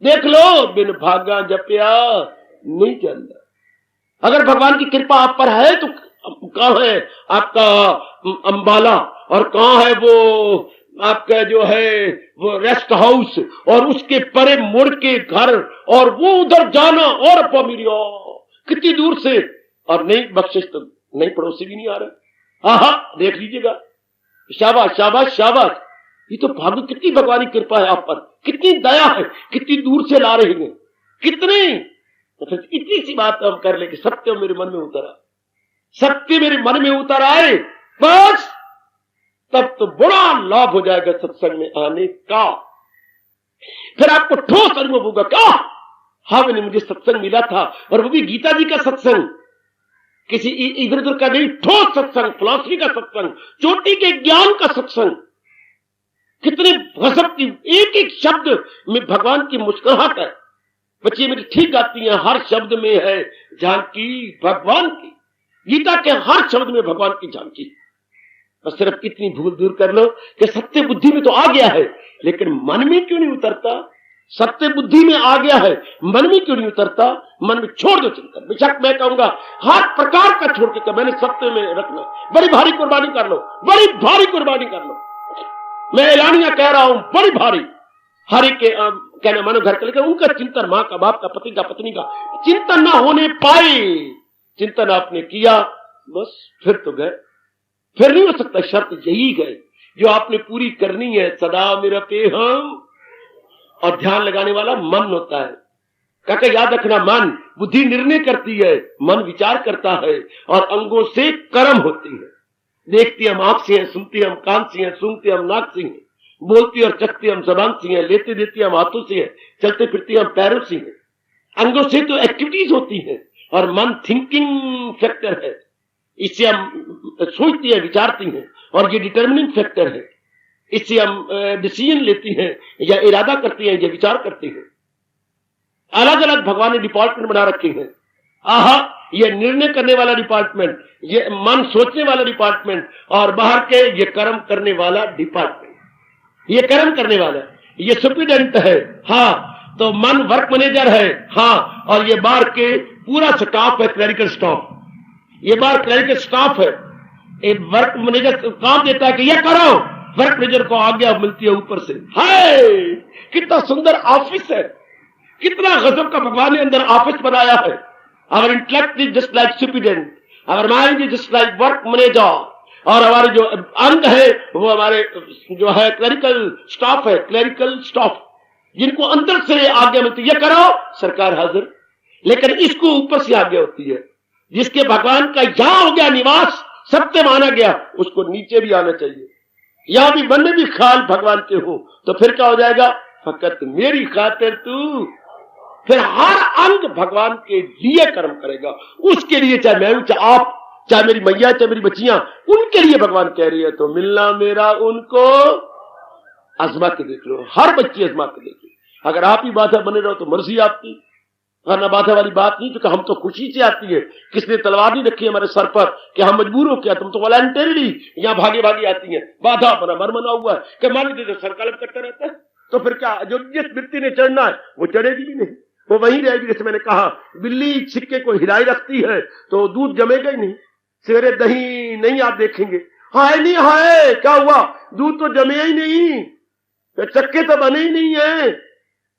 देख लो बिन भागा जपिया नहीं के अंदर। अगर भगवान की कृपा आप पर है तो कहां है आपका अंबाला, और कहां है वो आपका जो है वो रेस्ट हाउस, और उसके परे मुड़ के घर, और वो उधर जाना, और मेरी कितनी दूर से, और नहीं बख्शिश तो नहीं, पड़ोसी भी नहीं आ रहा। हाँ देख लीजिएगा, शाबाश शाबाश शाबाश। ये तो भाग्य, कितनी भगवान की कृपा है आप पर, कितनी दया है, कितनी दूर से ला रहे हैं, कितने। तो फिर इतनी सी बात हम कर ले कि सत्य मेरे मन में उतर आए, सत्य मेरे मन में उतर आए, बस तब तो बड़ा लाभ हो जाएगा सत्संग में आने का। फिर आपको ठोस अनुभव होगा, क्या हाँ मैंने मुझे सत्संग मिला था, और वो भी गीता जी का सत्संग, किसी इधर उधर का नहीं, ठोस सत्संग, फिलॉसफी का सत्संग, चोटी के ज्ञान का सत्संग। कितने गजब की एक एक शब्द में भगवान की मुस्कुराहट है। बच्चे मेरी ठीक गाती हैं, हर शब्द में है झांकी भगवान की, गीता के हर शब्द में भगवान की झांकी। बस सिर्फ इतनी भूल दूर कर लो कि सत्य बुद्धि में तो आ गया है, लेकिन मन में क्यों नहीं उतरता। सत्य बुद्धि में आ गया है, मन में क्यों नहीं उतरता। मन में छोड़ दो चिंतन। बेशक मैं कहूंगा हर प्रकार का छोड़ के, मैंने सत्य में रखना, बड़ी भारी कुर्बानी कर लो, बड़ी भारी कुर्बानी कर लो। मैं ऐलानिया कह रहा हूं, बड़ी भारी। हरि के कहना मानो घर के लेकर उनका चिंतन, मां का, बाप का, पति का, पत्नी का चिंतन ना होने पाए। चिंतन आपने किया बस, फिर तो गए, फिर नहीं हो सकता। शर्त यही है जो आपने पूरी करनी है। सदा मेरा पे हम, और ध्यान लगाने वाला मन होता है। काका याद रखना, मन बुद्धि निर्णय करती है, मन विचार करता है, और अंगों से कर्म होती है। देखती हम आंख से हैं, सुनती हम कान से हैं, सूंघते हम नाक से हैं, बोलती और चखती हम जबान से हैं, लेते देती हम हाथों से हैं, चलते फिरती हम पैरों से हैं। अंगों से तो एक्टिविटीज होती है, और मन थिंकिंग फैक्टर है। इससे हम सोचती है, विचारती हैं, और ये डिटर्मिनिंग फैक्टर है। इससे हम डिसीजन लेती हैं, या इरादा करती हैं, या विचार करती हैं। अलग अलग भगवान ने डिपार्टमेंट बना रखे हैं। आहा, ये निर्णय करने वाला डिपार्टमेंट, ये मन सोचने वाला डिपार्टमेंट, और बाहर के ये कर्म करने वाला डिपार्टमेंट। ये कर्म करने वाला, ये सुप्रिटेंडेंट है, हाँ, तो मन वर्क मैनेजर है, हाँ, और ये बाहर के पूरा स्टाफ है, क्लरिकल स्टाफ। ये बाहर क्लरिकल स्टाफ है। एक वर्क मैनेजर काम देता है कि ये करो, वर्क मैनेजर को आज्ञा मिलती है ऊपर से। हाय कितना सुंदर ऑफिस है, कितना गजब का भगवान ने अंदर ऑफिस बनाया है। Our intellect is just like superintendent, our mind is just like work manager, और हमारे जो अंग है वो हमारे जो है क्लरिकल स्टाफ है, क्लरिकल स्टाफ, जिनको अंदर से आज्ञा मिलती है, ये करो सरकार हाजिर। लेकिन इसको ऊपर से आज्ञा होती है। जिसके भगवान का यहां हो गया निवास, सत्य माना गया, उसको नीचे भी आना चाहिए। यहां भी मन में भी ख्याल भगवान के हो, तो फिर क्या हो जाएगा, फकत मेरी खातिर तू, फिर हर अंग भगवान के लिए कर्म करेगा। उसके लिए चाहे मैं हूं, चाहे आप, चाहे मेरी मैया, चाहे मेरी बच्चियां, उनके लिए भगवान कह रही है। तो मिलना मेरा उनको आजमा के देख लो, हर बच्ची आजमा के देख लो। अगर आप ही बाधा बने रहो तो मर्जी आपकी, ना बाधा वाली बात नहीं, क्योंकि हम तो खुशी से आती है। किसने तलवार नहीं रखी हमारे सर पर कि हम मजबूर हो क्या, तुम तो वॉलंटरीली यहाँ भागे भागे आती हैं। बाधा बना मन बना हुआ है कि मान लीजिए संकल्प करता रहता है, तो फिर क्या, जो जिस व्यक्ति ने चढ़ना है वो चढ़ेगी भी नहीं, वो वहीं रहेगी। जैसे मैंने कहा, बिल्ली सिक्के को हिलाई रखती है तो दूध जमेगा ही नहीं, सवेरे दही नहीं आप देखेंगे, हाय नहीं हाय क्या हुआ, दूध तो जमे ही नहीं, चक्के तो बने ही नहीं है,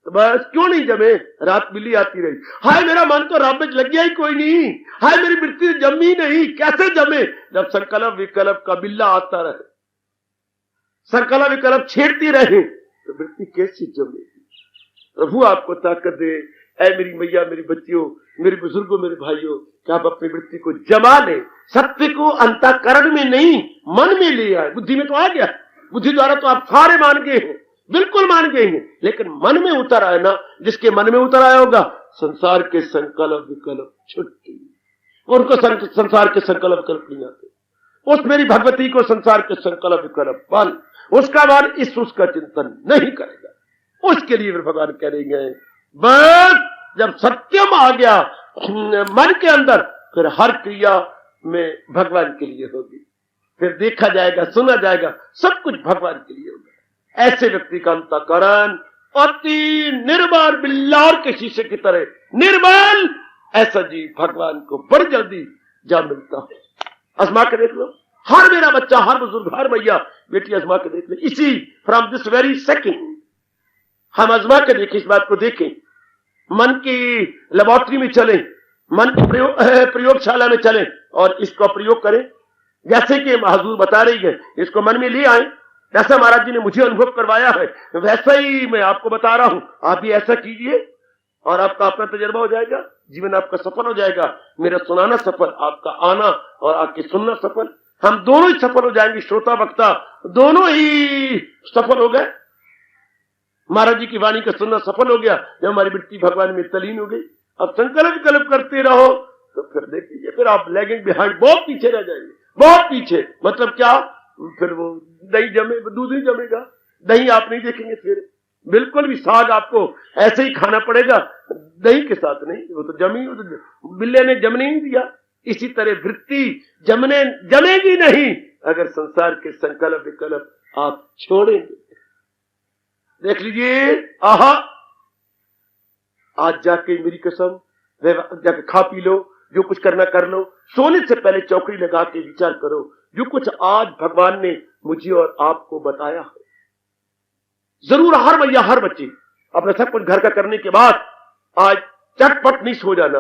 तो बस क्यों नहीं जमे, रात बिल्ली आती रही, हाय मेरा मन तो रब में लग गया ही कोई नहीं, हाय मेरी मृत्यु जमी नहीं, कैसे जमे, जब संकल्प विकल्प का बिल्ला आता रहे, संकल्प विकल्प छेड़ती रहे, तो मृत्यु कैसी जमेगी। प्रभु आपको ताकत दे, ऐ मेरी मैया, मेरी बच्चियों, मेरे बुजुर्गों, मेरे भाइयों, कि आप अपनी वृत्ति को जमा ले, सत्य को अंतःकरण में नहीं मन में ले आए। बुद्धि में तो आ गया, बुद्धि द्वारा तो आप सारे मान गए हैं, बिल्कुल मान गए हैं, लेकिन मन में उतर आए ना, जिसके मन में उतर आया होगा, संसार के संकल्प विकल्प छुट्टी, उनको संसार के संकल्प विकल्प नहीं आते। उस मेरी भगवती को संसार के संकल्प विकल्प बल, उसका मन इस उसका चिंतन नहीं करेगा। उसके लिए भगवान करेंगे, बस जब सत्यम आ गया मन के अंदर, फिर हर क्रिया में भगवान के लिए होगी, फिर देखा जाएगा, सुना जाएगा, सब कुछ भगवान के लिए होगा। ऐसे व्यक्ति का अंतःकरण अति निर्मल, बिल्लार के शीशे की तरह निर्मल, ऐसा जीव भगवान को बड़ी जल्दी जा मिलता है। आजमा के देख लो, हर मेरा बच्चा, हर बुजुर्ग, हर भैया बेटी आजमा के देख ले, इसी फ्रॉम दिस वेरी सेकंड हम आजमा के देखें, इस बात को देखें, मन की लेबोरेटरी में चलें, मन की प्रयोगशाला में चलें और इसका प्रयोग करें। जैसे कि हजूर बता रही है, इसको मन में ले आए, जैसा महाराज जी ने मुझे अनुभव करवाया है वैसा ही मैं आपको बता रहा हूं, आप भी ऐसा कीजिए और आपका अपना तजर्बा हो जाएगा, जीवन आपका सफल हो जाएगा। मेरा सुनाना सफल, आपका आना और आपके सुनना सफल, हम दोनों ही सफल हो जाएंगे, श्रोता वक्ता दोनों ही सफल हो गए। महाराज जी की वाणी का सुनना सफल हो गया जब हमारी वृत्ति भगवान में तलीन हो गई। अब संकल्प विकल्प करते रहो तो फिर देख लीजिए, फिर आप लैगिंग बिहाइंड, बहुत पीछे रह जाएंगे, बहुत पीछे। मतलब क्या, फिर वो दही जमे, दूध ही जमेगा, दही आप नहीं देखेंगे फिर, बिल्कुल भी साग आपको ऐसे ही खाना पड़ेगा, दही के साथ नहीं, वो तो जमी, तो बिल्ले ने जमने नहीं दिया। इसी तरह वृत्ति जमेगी नहीं अगर संसार के संकल्प विकल्प आप छोड़ेंगे। देख लीजिए, आहा, आज जाके मेरी कसम, जाके खा पी लो, जो कुछ करना कर लो, सोने से पहले चौकड़ी लगा के विचार करो, जो कुछ आज भगवान ने मुझे और आपको बताया है। जरूर हर भैया, हर बच्ची अपना सब कुछ घर का करने के बाद आज चटपट नहीं सो जाना,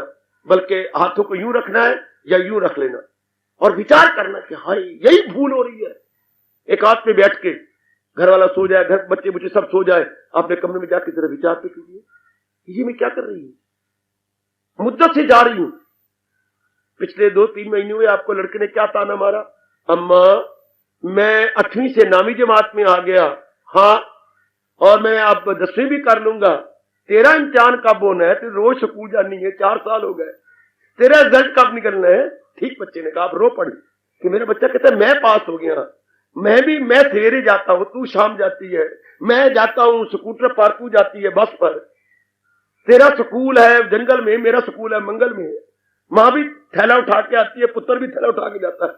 बल्कि हाथों को यूं रखना है या यूं रख लेना और विचार करना कि हाय यही भूल हो रही है। एक हाथ पे बैठ के घर वाला सो जाए, घर बच्चे बच्चे सब सो जाए, अपने कमरे में जाके जरा विचार पे कीजिए, ये मैं क्या कर रही हूं, मुद्दत से जा रही हूं। पिछले 2-3 महीने हुए आपको लड़के ने क्या ताना मारा, अम्मा मैं 8वीं से 9वीं जमात में आ गया, हाँ और मैं अब 10वीं भी कर लूंगा, तेरा इम्तिहान कब होना है, तेरे रोज स्कूल जानी है, 4 साल हो गए, तेरा रिजल्ट कब निकलना है। ठीक बच्चे ने कहा, आप रो पड़ी कि मेरा बच्चा कहता है मैं पास हो गया, मैं सवेरे जाता हूं, तू शाम जाती है, मैं जाता हूं स्कूटर पर, तू जाती है बस पर, तेरा स्कूल है जंगल में, मेरा स्कूल है मंगल में, माँ भी थैला उठा के आती है, पुत्र भी थैला उठा के जाता है,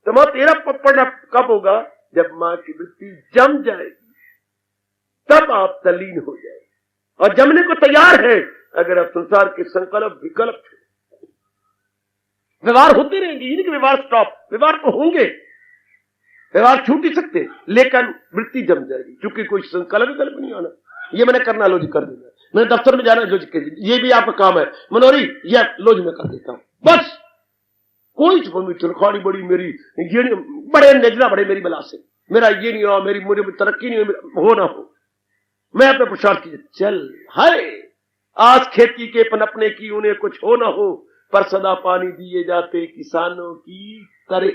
तो माँ तेरा पढ़ना कब होगा, जब माँ की वृत्ति जम जाएगी तब आप तल्लीन हो जाएगी, और जमने को तैयार है अगर आप संसार के संकल्प विकल्प। व्यवहार होते रहेंगे, इनके व्यवहार स्टॉप, व्यवहार तो होंगे, व्यवहार छूट ही सकते, लेकिन वृत्ति जम जाएगी, क्योंकि कोई संकल्प विकल्प नहीं होना। ये मैंने करना, लो जी कर देना, मैंने दफ्तर में जाना, लो जी कर, ये भी आपका काम है, मनोरी ये लो जी मैं कर देता हूं, बस कोई छुपी चुरखानी बड़ी मेरी, ये नहीं, बड़े नजरा बड़े मेरी बला से, मेरा ये नहीं हो, मेरी मुझे तरक्की नहीं हो ना हो, मैं अपने पुरुषार्थ की चल। हाय आज खेती के पनपने की उन्हें कुछ हो ना हो, पर सदा पानी दिए जाते किसानों की तरह।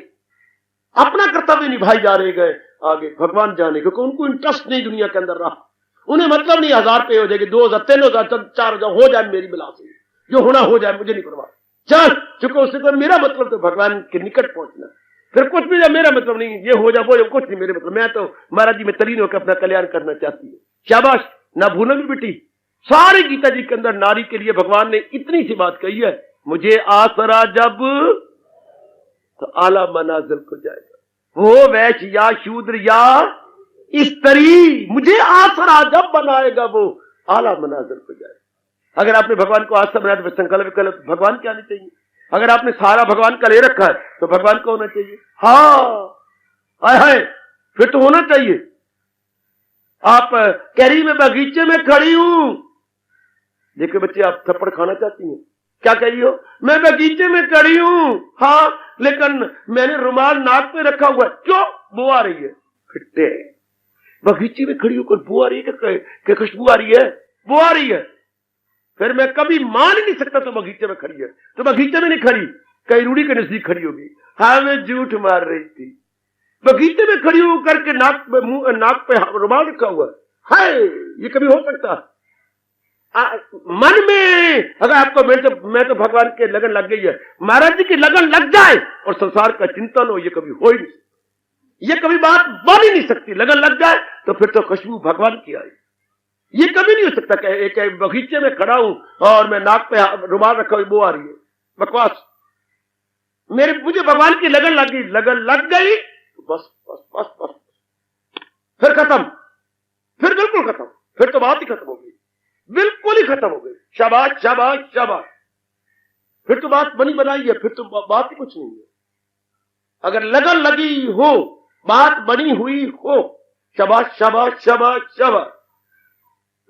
अपना कर्तव्य निभाई जा रहे गए, आगे भगवान जाने क्योंकि उनको इंटरेस्ट नहीं दुनिया के अंदर रहा। उन्हें मतलब नहीं 1000 पे हो जाएगी, 2000, 3000, 4000 हो जाए मेरी बिला से, जो होना हो जाए, मुझे नहीं परवाह। चल चुके उससे कोई मेरा मतलब तो भगवान के निकट पहुंचना, फिर कुछ भी मेरा मतलब नहीं, ये हो जाए वो कुछ नहीं मेरे मतलब। मैं तो महाराज जी में तलीन होकर अपना कल्याण करना चाहती हूँ। शाबाश, ना भूलोगी बेटी। सारी गीता जी के अंदर नारी के लिए भगवान ने इतनी सी बात कही है, मुझे आसरा जब तो आला मनाजिल को जाएगा, वो वैश्य या शूद्र या स्त्री, मुझे आसरा जब बनाएगा वो आला मनाजिल को जाएगा। अगर आपने भगवान को आसरा बनाया तो संकल्प विकल्प भगवान क्या आने चाहिए। अगर आपने सारा भगवान का ले रखा है तो भगवान को होना चाहिए। हाँ हाय हाय, फिर तो होना चाहिए। आप कह रही मैं बगीचे में खड़ी हूं, देखिए बच्चे आप थप्पड़ खाना चाहती हैं, क्या कह रही हो, मैं बगीचे में खड़ी हूं, हाँ लेकिन मैंने रुमाल नाक पे रखा हुआ है, क्यों, बू आ रही है। फिट्टे, बगीचे में खड़ी होकर बू आ रही है कि खुशबू आ रही है, बू आ रही है, फिर मैं कभी मान ही नहीं सकता तो बगीचे में खड़ी है, तो बगीचे में नहीं खड़ी, कहीं रूढ़ी के नजदीक खड़ी होगी। हाँ मैं झूठ मार रही थी, बगीचे में खड़ी होकर के नाक पे रुमाल रखा हुआ है, ये कभी हो सकता। मन में अगर आपको मैं तो भगवान के लगन लग गई है, महाराज जी की लगन लग जाए और संसार का चिंतन हो, ये कभी हो ही नहीं, ये कभी बात बन ही नहीं सकती। लगन लग जाए तो फिर तो खुशबू भगवान की आई, ये कभी नहीं हो सकता कि एक बगीचे में खड़ा हूं और मैं नाक पे रुमाल रखा हुई वो आ रही है, बकवास। मुझे भगवान की लगन लग गई, लगन लग गई बस बस बस बस, फिर खत्म, फिर बिल्कुल खत्म, फिर तो बात ही खत्म हो गई, बिल्कुल ही खत्म हो गई। शाबाश शाबाश शाबाश, फिर तो बात बनी बनाई है, फिर तो बात ही कुछ नहीं है। अगर लगन लगी हो, बात बनी हुई हो, शाबाश शाबाश शाबाश शाबाश,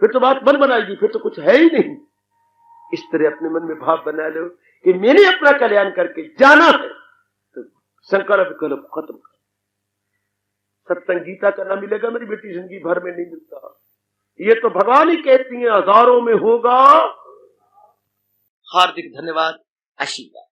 फिर तो बात बन बनाएगी, फिर तो कुछ है ही नहीं। इस तरह अपने मन में भाव बना लो कि मैंने अपना कल्याण करके जाना है, तो संकल्प विकल्प खत्म कर। सत्संग गीता का ना मिलेगा मेरी बेटी, जिंदगी भर में नहीं मिलता। ये तो भगवान ही कहती हैं, हजारों में होगा। हार्दिक धन्यवाद, आशीर्वाद।